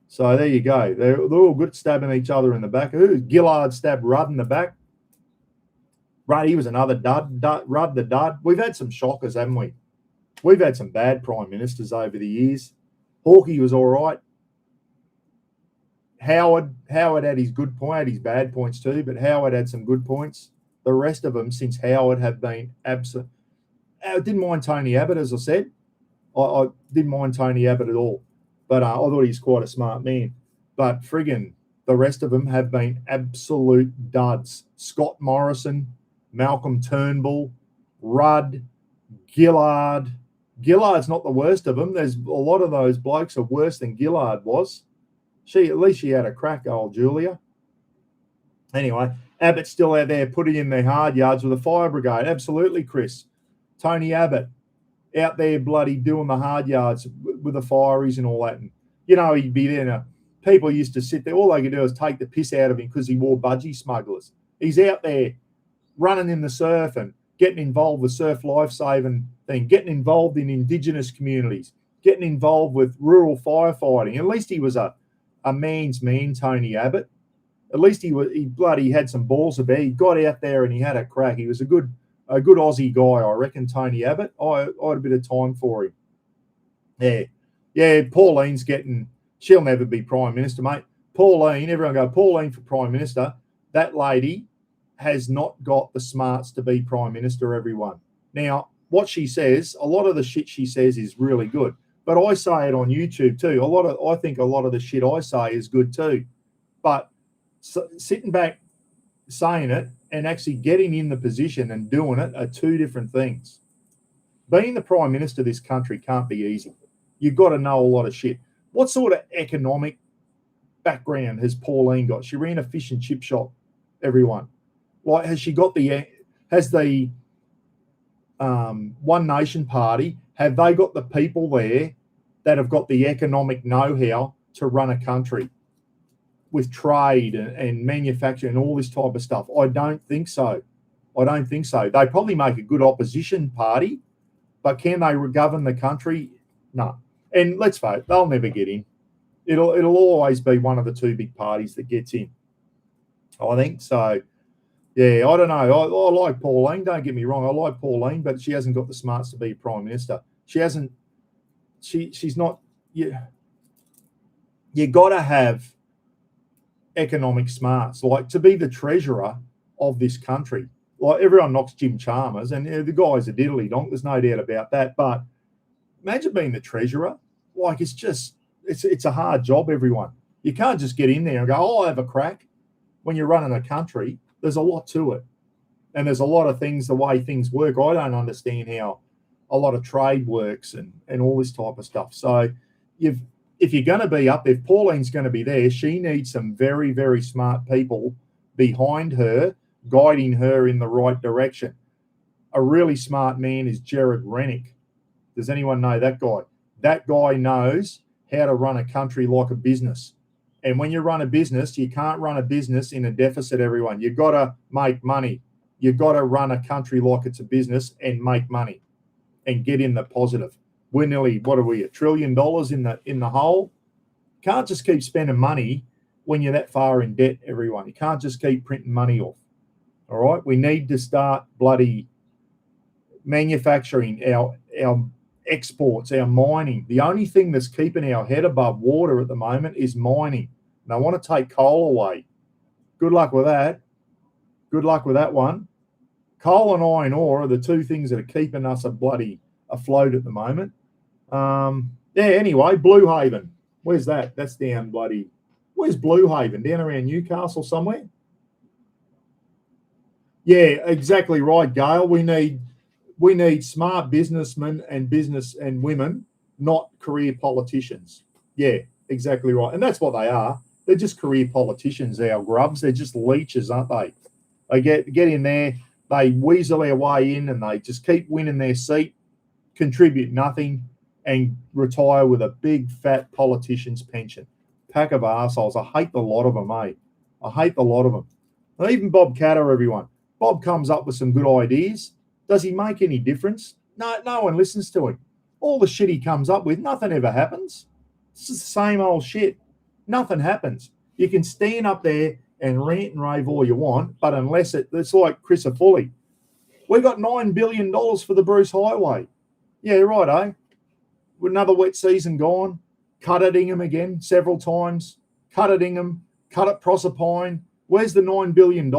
So there you go. They're all good at stabbing each other in the back. Gillard stabbed Rudd in the back. Rudd, he was another dud. Rudd the dud. We've had some shockers, haven't we? We've had some bad prime ministers over the years. Hawkey was all right. Howard had his good point, had his bad points too, but Howard had some good points. The rest of them since Howard have been absent. I didn't mind Tony Abbott, as I said. I didn't mind Tony Abbott at all. But I thought he's quite a smart man. But friggin', the rest of them have been absolute duds. Scott Morrison, Malcolm Turnbull, Rudd, Gillard. Gillard's not the worst of them. There's a lot of those blokes are worse than Gillard was. At least she had a crack, old Julia. Anyway, Abbott's still out there putting in their hard yards with the fire brigade. Absolutely, Chris. Tony Abbott out there bloody doing the hard yards with the fireys and all that. And, you know, he'd be there. Now, people used to sit there. All they could do is take the piss out of him because he wore budgie smugglers. He's out there running in the surf and getting involved with surf life-saving thing, getting involved in Indigenous communities, getting involved with rural firefighting. At least he was a man's man, Tony Abbott. At least he bloody had some balls about. He got out there and he had a crack. He was a good Aussie guy, I reckon, Tony Abbott. I had a bit of time for him. Yeah, Pauline's she'll never be Prime Minister, mate. Pauline, everyone go, Pauline for Prime Minister. That lady has not got the smarts to be Prime Minister, everyone. Now, what she says, a lot of the shit she says is really good. But I say it on YouTube too. I think a lot of the shit I say is good too. But sitting back, saying it, and actually getting in the position and doing it are two different things. Being the Prime Minister of this country can't be easy. You've got to know a lot of shit. What sort of economic background has Pauline got? She ran a fish and chip shop, everyone. Like, has the One Nation Party, have they got the people there that have got the economic know-how to run a country with trade and manufacturing and all this type of stuff? I don't think so. I don't think so. They probably make a good opposition party, but can they govern the country? No. And let's vote, they'll never get in. It'll always be one of the two big parties that gets in, I think. So, yeah, I don't know. I like Pauline. Don't get me wrong. I like Pauline, but she hasn't got the smarts to be Prime Minister. She hasn't. She's not. You got to have economic smarts, like to be the treasurer of this country. Like everyone knocks Jim Chalmers, and the guy's a diddly donk. There's no doubt about that. But imagine being the treasurer. Like it's a hard job, everyone. You can't just get in there and go, I'll have a crack. When you're running a country, there's a lot to it. And there's a lot of things, the way things work. I don't understand how a lot of trade works and all this type of stuff. So if you're going to be up there, if Pauline's going to be there, she needs some very, very smart people behind her, guiding her in the right direction. A really smart man is Jared Rennick. Does anyone know that guy? That guy knows how to run a country like a business. And when you run a business, you can't run a business in a deficit, everyone. You've got to make money. You've got to run a country like it's a business and make money and get in the positive. We're nearly, what are we, $1 trillion in the hole? Can't just keep spending money when you're that far in debt, everyone. You can't just keep printing money off. All right? We need to start bloody manufacturing our exports, our mining. The only thing that's keeping our head above water at the moment is mining. And they want to take coal away. Good luck with that. Good luck with that one. Coal and iron ore are the two things that are keeping us afloat at the moment. Anyway, Blue Haven. Where's that? That's down where's Blue Haven? Down around Newcastle somewhere? Yeah, exactly right, Gail. We need smart businessmen and women, not career politicians. Yeah, exactly right. And that's what they are. They're just career politicians, our grubs. They're just leeches, aren't they? They get in there, they weasel their way in, and they just keep winning their seat, contribute nothing, and retire with a big, fat politician's pension. Pack of arseholes. I hate the lot of them, eh? I hate the lot of them. And even Bob Catter, everyone. Bob comes up with some good ideas. Does he make any difference? No one listens to him. All the shit he comes up with, nothing ever happens. It's just the same old shit. Nothing happens. You can stand up there and rant and rave all you want, but unless it's like Chris Foley. We got $9 billion for the Bruce Highway. Yeah, right, eh? With another wet season gone, cut at Ingham again several times, cut at Ingham, cut at Proserpine. Where's the $9 billion?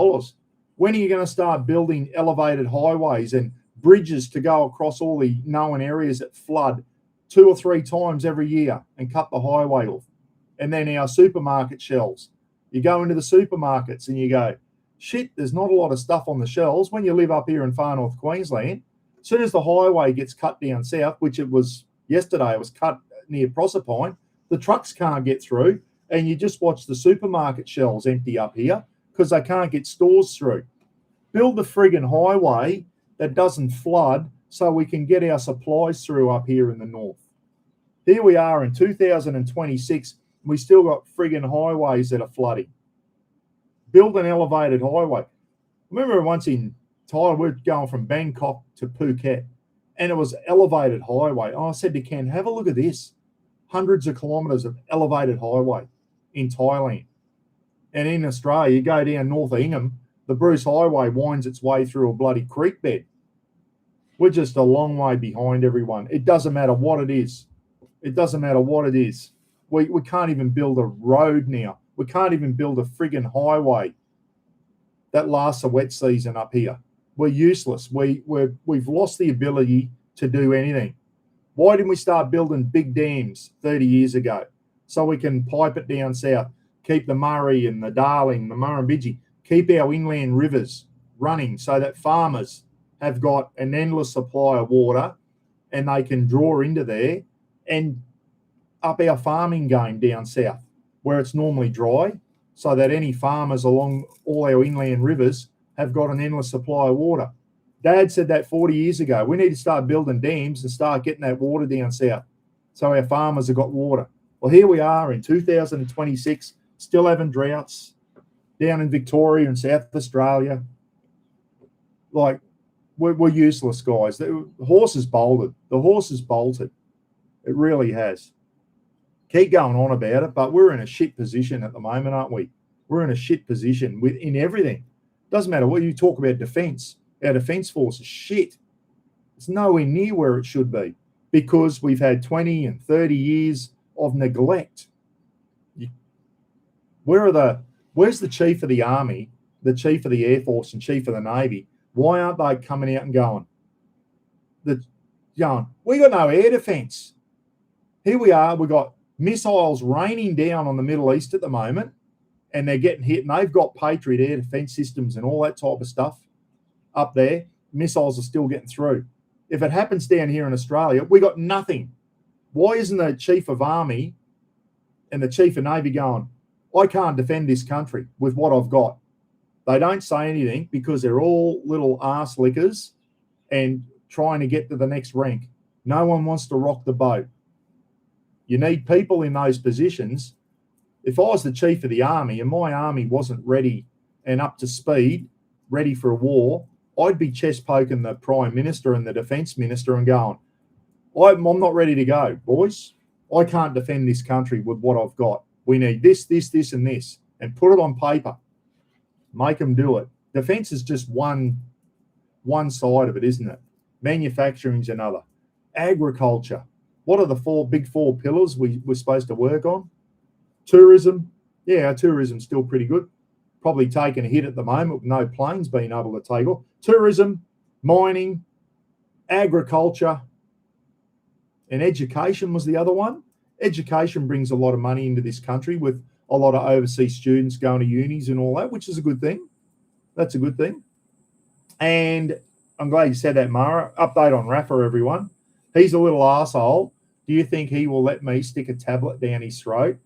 When are you going to start building elevated highways and bridges to go across all the known areas that flood 2 or 3 times every year and cut the highway off? And then our supermarket shelves. You go into the supermarkets and you go, shit, there's not a lot of stuff on the shelves. When you live up here in far north Queensland, as soon as the highway gets cut down south, which it was yesterday, it was cut near Proserpine, the trucks can't get through, and you just watch the supermarket shelves empty up here because they can't get stores through. Build the friggin' highway that doesn't flood so we can get our supplies through up here in the north. Here we are in 2026, and we still got friggin' highways that are flooding. Build an elevated highway. I remember once in Thailand, we were going from Bangkok to Phuket, and it was elevated highway. And I said to Ken, have a look at this. Hundreds of kilometres of elevated highway in Thailand. And in Australia, you go down North Ingham, the Bruce Highway winds its way through a bloody creek bed. We're just a long way behind everyone. It doesn't matter what it is. It doesn't matter what it is. We can't even build a road now. We can't even build a friggin' highway that lasts a wet season up here. We're useless. We've lost the ability to do anything. Why didn't we start building big dams 30 years ago so we can pipe it down south, keep the Murray and the Darling, the Murrumbidgee, keep our inland rivers running so that farmers have got an endless supply of water and they can draw into there and up our farming game down south where it's normally dry so that any farmers along all our inland rivers have got an endless supply of water. Dad said that 40 years ago. We need to start building dams and start getting that water down south so our farmers have got water. Well, here we are in 2026, still having droughts down in Victoria and South Australia. Like, we're useless, guys. The horse has bolted. The horse has bolted. It really has. Keep going on about it, but we're in a shit position at the moment, aren't we? We're in a shit position in everything. Doesn't matter what you talk about defence. Our defence force is shit. It's nowhere near where it should be because we've had 20 and 30 years of neglect. Where's the Chief of the Army, the Chief of the Air Force, and Chief of the Navy? Why aren't they coming out and going, we got no air defence. Here we are, we got missiles raining down on the Middle East at the moment, and they're getting hit, and they've got Patriot air defence systems and all that type of stuff up there. Missiles are still getting through. If it happens down here in Australia, we got nothing. Why isn't the Chief of Army and the Chief of Navy going, I can't defend this country with what I've got? They don't say anything because they're all little arse lickers and trying to get to the next rank. No one wants to rock the boat. You need people in those positions. If I was the Chief of the Army and my army wasn't ready and up to speed, ready for a war, I'd be chest poking the Prime Minister and the Defence Minister and going, I'm not ready to go, boys. I can't defend this country with what I've got. We need this, this, this, and this, and put it on paper. Make them do it. Defence is just one side of it, isn't it? Manufacturing's another. Agriculture. What are the big four pillars we're supposed to work on? Tourism. Yeah, our tourism's still pretty good. Probably taking a hit at the moment with no planes being able to take off. Tourism, mining, agriculture, and education was the other one. Education brings a lot of money into this country with a lot of overseas students going to unis and all that, which is a good thing. That's a good thing. And I'm glad you said that, Mara. Update on Rafa, everyone. He's a little asshole. Do you think he will let me stick a tablet down his throat?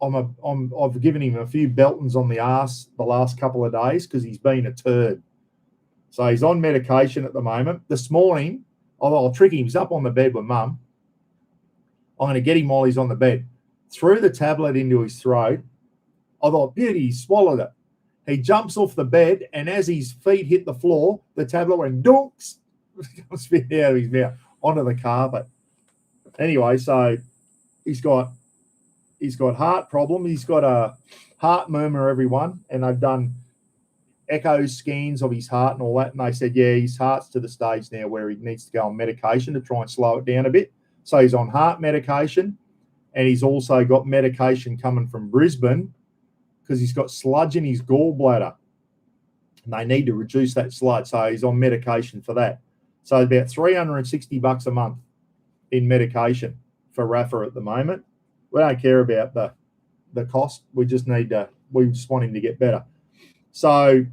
I've given him a few beltings on the arse the last couple of days because he's been a turd. So he's on medication at the moment. This morning, I'll trick him. He's up on the bed with Mum. I'm going to get him while he's on the bed. Threw the tablet into his throat. I thought, beauty, he swallowed it. He jumps off the bed, and as his feet hit the floor, the tablet went donks, spit out of his mouth onto the carpet. Anyway, so he's got heart problem. He's got a heart murmur, everyone, and they've done echo scans of his heart and all that, and they said, yeah, his heart's to the stage now where he needs to go on medication to try and slow it down a bit. So he's on heart medication, and he's also got medication coming from Brisbane because he's got sludge in his gallbladder, and they need to reduce that sludge. So he's on medication for that. So about $360 a month in medication for Rafa at the moment. We don't care about the cost. We just want him to get better. So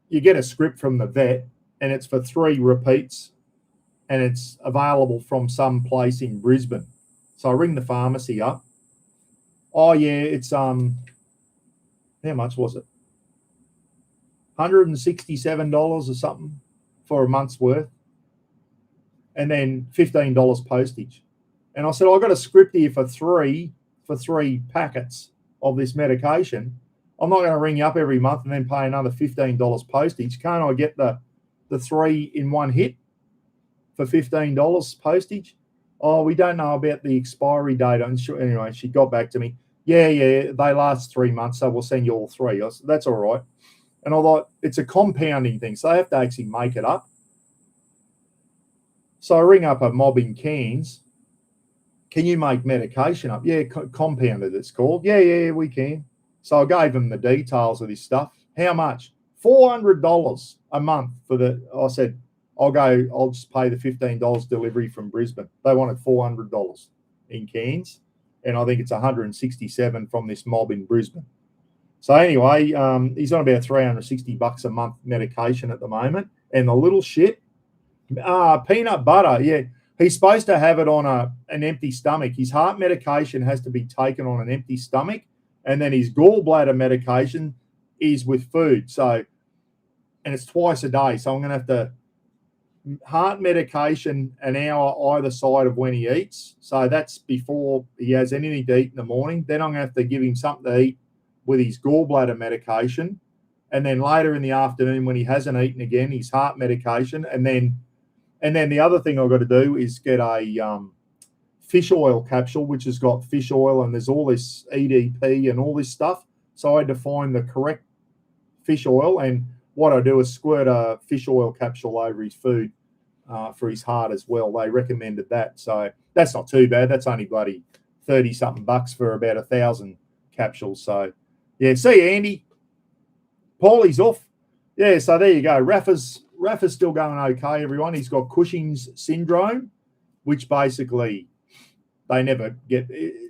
you get a script from the vet, and it's for 3 repeats, and it's available from some place in Brisbane. So I ring the pharmacy up. Oh yeah, it's how much was it? $167 or something for a month's worth, and then $15 postage. And I said, I got a script here for three packets of this medication. I'm not going to ring you up every month and then pay another $15 postage. Can't I get the 3 in one hit for $15 postage? Oh, we don't know about the expiry date. Anyway, she got back to me. Yeah, they last 3 months, so we'll send you all 3. I said, that's all right. And I thought, it's a compounding thing, so I have to actually make it up. So I ring up a mob in Cairns. Can you make medication up? Yeah, compounded it's called. Yeah, we can. So I gave them the details of this stuff. How much? $400 a month I said, I'll just pay the $15 delivery from Brisbane. They wanted $400 in Cairns, and I think it's $167 from this mob in Brisbane. So anyway, he's on about $360 a month medication at the moment. And the little shit, peanut butter, yeah. He's supposed to have it on an empty stomach. His heart medication has to be taken on an empty stomach, and then his gallbladder medication is with food. So, and it's twice a day. So I'm going to have to heart medication an hour either side of when he eats. So that's before he has anything to eat in the morning. Then I'm going to have to give him something to eat with his gallbladder medication, And then later in the afternoon, when he hasn't eaten again, his heart medication. And then the other thing I've got to do is get a fish oil capsule, which has got fish oil, and there's all this EDP and all this stuff. So I had to find the correct fish oil, and what I do is squirt a fish oil capsule over his food for his heart as well. They recommended that, so that's not too bad. That's only bloody 30 something bucks for about 1,000 capsules. So yeah, see you, Andy. Paulie's off. Yeah, so there you go. Rafa's still going okay, everyone. He's got Cushing's syndrome, which basically they never get.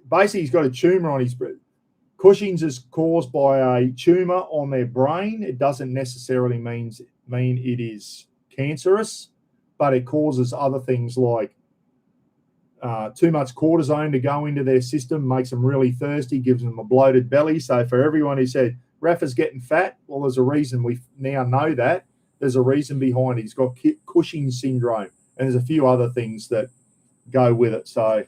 Basically, he's got a tumor on his brain. Cushing's is caused by a tumor on their brain. It doesn't necessarily mean it is cancerous, but it causes other things like too much cortisone to go into their system, makes them really thirsty, gives them a bloated belly. So for everyone who said Rafa's getting fat, well, there's a reason. We now know that. There's a reason behind it. He's got Cushing's syndrome, and there's a few other things that go with it. So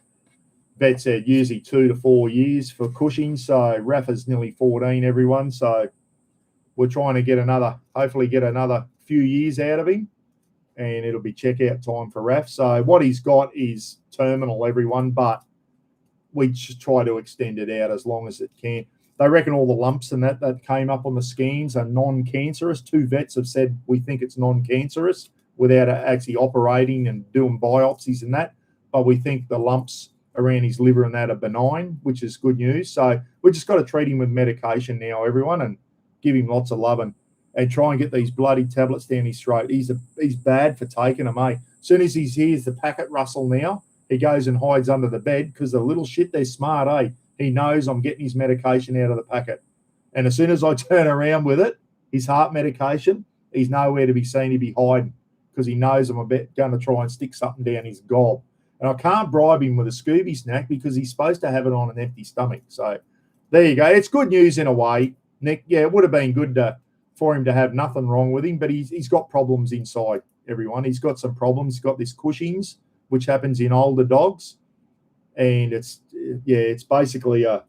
vet said usually 2 to 4 years for Cushing. So Rafa's nearly 14, everyone. So we're trying to hopefully get another few years out of him, and it'll be checkout time for Raf. So what he's got is terminal, everyone, but we just try to extend it out as long as it can. They reckon all the lumps and that came up on the scans are non-cancerous. 2 vets have said we think it's non-cancerous without actually operating and doing biopsies and that, but we think the lumps around his liver and that are benign, which is good news. So we just got to treat him with medication now, everyone, and give him lots of love and try and get these bloody tablets down his throat. He's bad for taking them, eh? As soon as he hears the packet rustle now, he goes and hides under the bed because the little shit, they're smart, eh? He knows I'm getting his medication out of the packet. And as soon as I turn around with it, his heart medication, he's nowhere to be seen. He'd be hiding because he knows I'm going to try and stick something down his gob. And I can't bribe him with a Scooby snack because he's supposed to have it on an empty stomach. So there you go. It's good news in a way, Nick. Yeah, it would have been good for him to have nothing wrong with him, but he's got problems inside, everyone. He's got some problems. He's got this Cushing's, which happens in older dogs. And it's basically it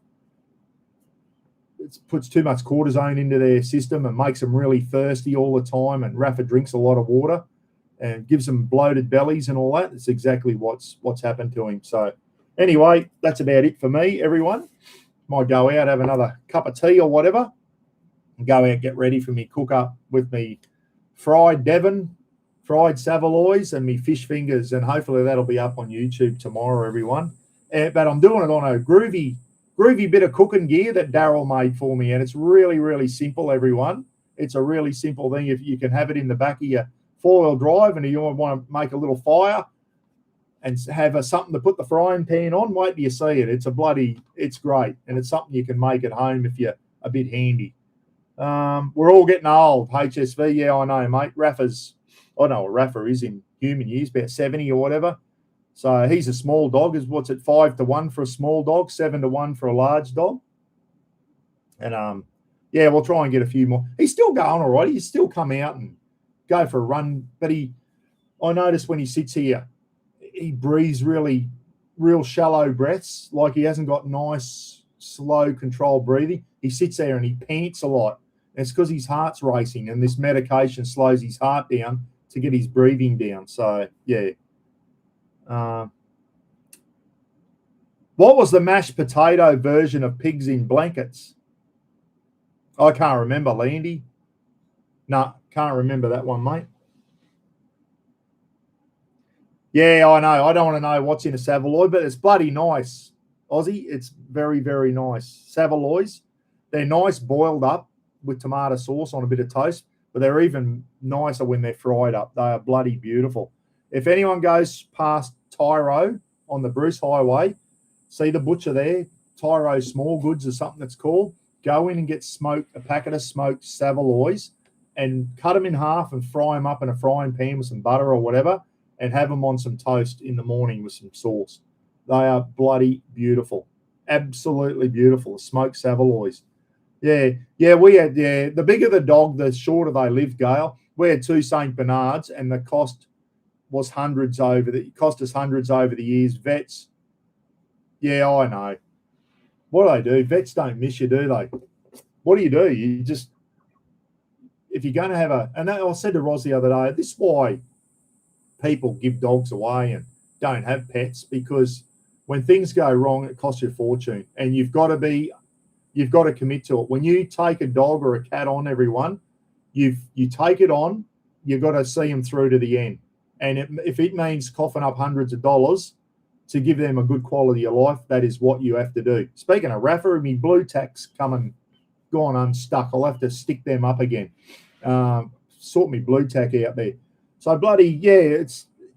puts too much cortisone into their system and makes them really thirsty all the time. And Rafa drinks a lot of water and gives them bloated bellies and all that. It's exactly what's happened to him. So anyway, that's about it for me, everyone. Might go out, have another cup of tea or whatever, and go out, get ready for me cook up with me fried Savoloys and me fish fingers, and hopefully that'll be up on YouTube tomorrow, everyone. But I'm doing it on a groovy bit of cooking gear that Daryl made for me, and it's really, really simple, everyone. It's a really simple thing. If you can have it in the back of your four-wheel drive and you want to make a little fire and have something to put the frying pan on, wait till you see it. It's great, and it's something you can make at home if you're a bit handy. We're all getting old, HSV. Yeah, I know, mate. Rafa is in human years, about 70 or whatever. So he's a small dog. What's it, 5 to 1 for a small dog, 7 to 1 for a large dog. And we'll try and get a few more. He's still going all right. He's still come out and go for a run. But I notice when he sits here, he breathes real shallow breaths, like he hasn't got nice, slow, controlled breathing. He sits there and he pants a lot. And it's because his heart's racing, and this medication slows his heart down to get his breathing down. So, yeah. What was the mashed potato version of Pigs in Blankets? I can't remember, Landy. No, can't remember that one, mate. Yeah, I know. I don't want to know what's in a Savaloy, but it's bloody nice, Aussie. It's very, very nice. Savaloys, they're nice boiled up with tomato sauce on a bit of toast, but they're even nicer when they're fried up. They are bloody beautiful. If anyone goes past Tyro on the Bruce Highway, see the butcher there, Tyro Small Goods or something that's called, go in and get a packet of smoked Savaloys and cut them in half and fry them up in a frying pan with some butter or whatever and have them on some toast in the morning with some sauce. They are bloody beautiful. Absolutely beautiful. Smoked Savaloys. Yeah, the bigger the dog, the shorter they live, Gail. We had 2 St. Bernards and the cost was cost us hundreds over the years. Vets, yeah, I know. What do they do? Vets don't miss you, do they? What do? You just, if you're going to have and I said to Roz the other day, this is why people give dogs away and don't have pets, because when things go wrong, it costs you a fortune, and you've got to commit to it. When you take a dog or a cat on, everyone, you take it on, you've got to see them through to the end. And if it means coughing up hundreds of dollars to give them a good quality of life, that is what you have to do. Speaking of Rafa, my blue tack's gone unstuck. I'll have to stick them up again. Sort me blue tack out there. So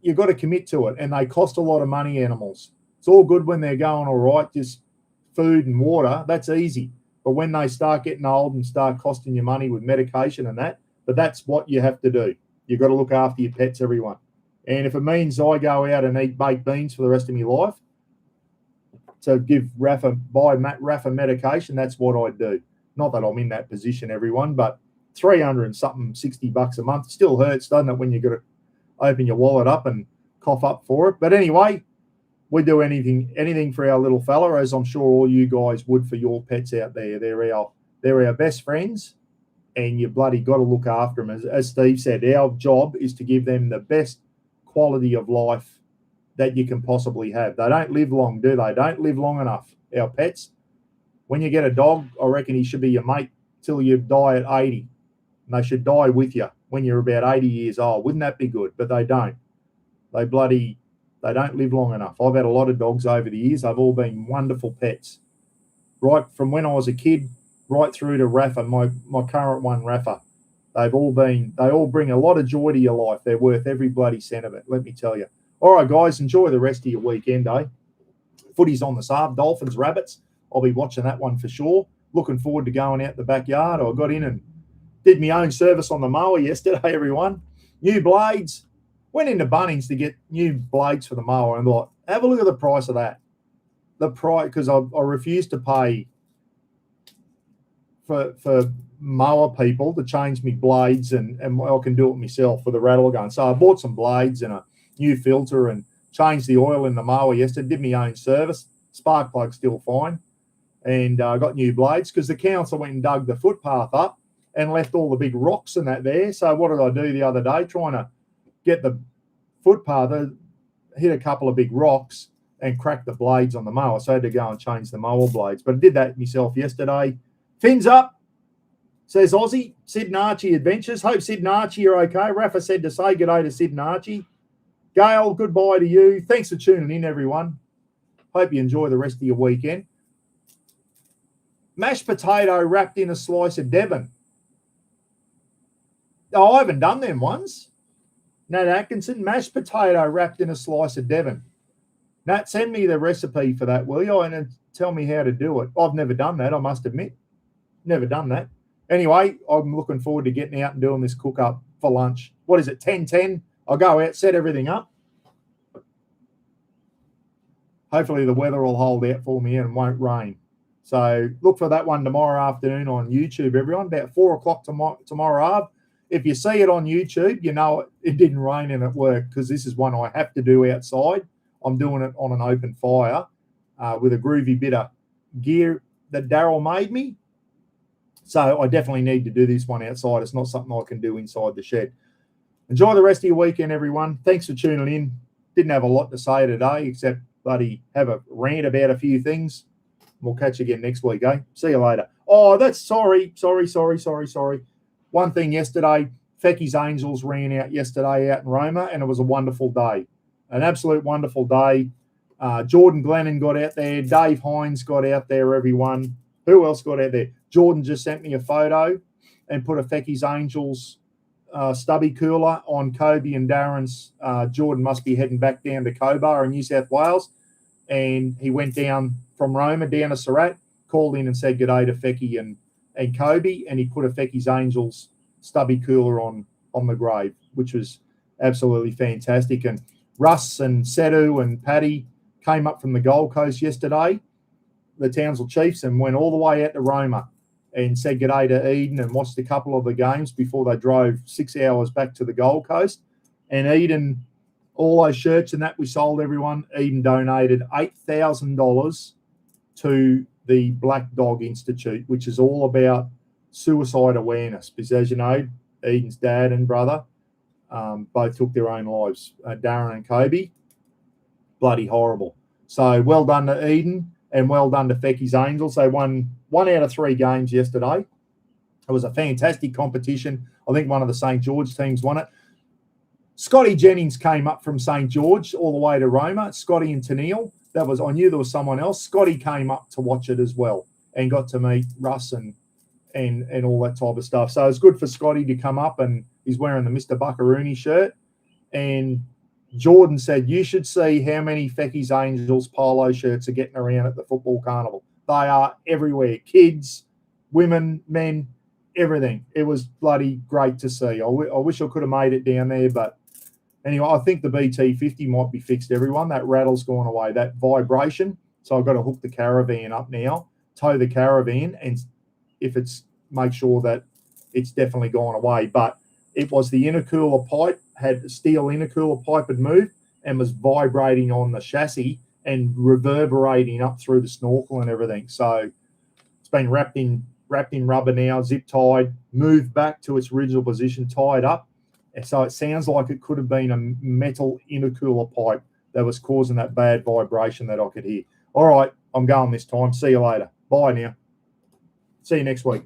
you've got to commit to it, and they cost a lot of money, animals. It's all good when they're going all right, just food and water, that's easy. But when they start getting old and start costing you money with medication and that, but that's what you have to do. You've got to look after your pets, everyone. And if it means I go out and eat baked beans for the rest of my life to buy Rafa medication, that's what I do. Not that I'm in that position, everyone, but $60 a month still hurts, doesn't it, when you've got to open your wallet up and cough up for it. But anyway, we do anything for our little fella, as I'm sure all you guys would for your pets out there. They're our best friends, and you bloody got to look after them. As Steve said, our job is to give them the best quality of life that you can possibly have. They don't live long, do they? Don't live long enough, our pets. When you get a dog, I reckon he should be your mate till you die at 80. And they should die with you when you're about 80 years old. Wouldn't that be good? But they don't. They don't live long enough. I've had a lot of dogs over the years. They've all been wonderful pets. Right from when I was a kid, right through to Rafa, my current one, Rafa. They all bring a lot of joy to your life. They're worth every bloody cent of it, let me tell you. All right, guys, enjoy the rest of your weekend, eh? Footy's on the Saab, Dolphins, Rabbits. I'll be watching that one for sure. Looking forward to going out the backyard. I got in and did my own service on the mower yesterday, everyone. New blades. Went into Bunnings to get new blades for the mower and thought, have a look at the price of that. The price, because I refuse to pay for mower people to change me blades, and I can do it myself with a rattle gun. So I bought some blades and a new filter and changed the oil in the mower yesterday, did my own service. Spark plug's still fine. And I got new blades because the council went and dug the footpath up and left all the big rocks and that there. So what did I do the other day? Trying to get the footpath, hit a couple of big rocks and crack the blades on the mower. So I had to go and change the mower blades. But I did that myself yesterday. Fins up, says Aussie. Sid and Archie Adventures. Hope Sid and Archie are okay. Rafa said to say good day to Sid and Archie. Gail, goodbye to you. Thanks for tuning in, everyone. Hope you enjoy the rest of your weekend. Mashed potato wrapped in a slice of Devon. Oh, I haven't done them ones. Nat Atkinson, mashed potato wrapped in a slice of Devon. Nat, send me the recipe for that, will you? And tell me how to do it. I've never done that, I must admit. Never done that. Anyway, I'm looking forward to getting out and doing this cook-up for lunch. What is it, 10:10? I'll go out, set everything up. Hopefully the weather will hold out for me and won't rain. So look for that one tomorrow afternoon on YouTube, everyone, about 4 o'clock tomorrow. If you see it on YouTube, you know it didn't rain and it worked, because this is one I have to do outside. I'm doing it on an open fire with a groovy bit of gear that Daryl made me. So I definitely need to do this one outside. It's not something I can do inside the shed. Enjoy the rest of your weekend, everyone. Thanks for tuning in. Didn't have a lot to say today, except bloody have a rant about a few things. We'll catch you again next week, eh? See you later. Oh, that's sorry. One thing yesterday, Fecky's Angels ran out yesterday out in Roma, and it was a wonderful day. An absolute wonderful day. Jordan Glennon got out there. Dave Hines got out there, everyone. Who else got out there? Jordan just sent me a photo and put a Fecky's Angels stubby cooler on Kobe and Darren's. Jordan must be heading back down to Cobar in New South Wales. And he went down from Roma down to Surat, called in and said good day to Fecky and Kobe, and he put a Fecky's Angels stubby cooler on the grave, which was absolutely fantastic. And Russ and Sedu and Paddy came up from the Gold Coast yesterday, the Townsville Chiefs, and went all the way out to Roma and said good day to Eden and watched a couple of the games before they drove 6 hours back to the Gold Coast. And Eden, all those shirts and that we sold, everyone, Eden donated $8,000 to the Black Dog Institute, which is all about suicide awareness. Because as you know, Eden's dad and brother, both took their own lives. Darren and Kobe, bloody horrible. So well done to Eden and well done to Fecky's Angels. They won 1 out of 3 games yesterday. It was a fantastic competition. I think one of the St. George teams won it. Scotty Jennings came up from St. George all the way to Roma. Scotty and Tennille. I knew there was someone else. Scotty came up to watch it as well and got to meet Russ and all that type of stuff. So it's good for Scotty to come up, and he's wearing the Mr. Buckaroony shirt. And Jordan said, you should see how many Fecky's Angels polo shirts are getting around at the football carnival. They are everywhere. Kids, women, men, everything. It was bloody great to see. I wish I could have made it down there, but anyway, I think the BT50 might be fixed, everyone. That rattle's gone away, that vibration. So I've got to hook the caravan up now, tow the caravan, and make sure that it's definitely gone away. But it was the intercooler pipe, had the steel intercooler pipe had moved and was vibrating on the chassis and reverberating up through the snorkel and everything. So it's been wrapped in rubber now, zip tied, moved back to its original position, tied up. And so it sounds like it could have been a metal intercooler pipe that was causing that bad vibration that I could hear. All right, I'm going this time. See you later. Bye now. See you next week.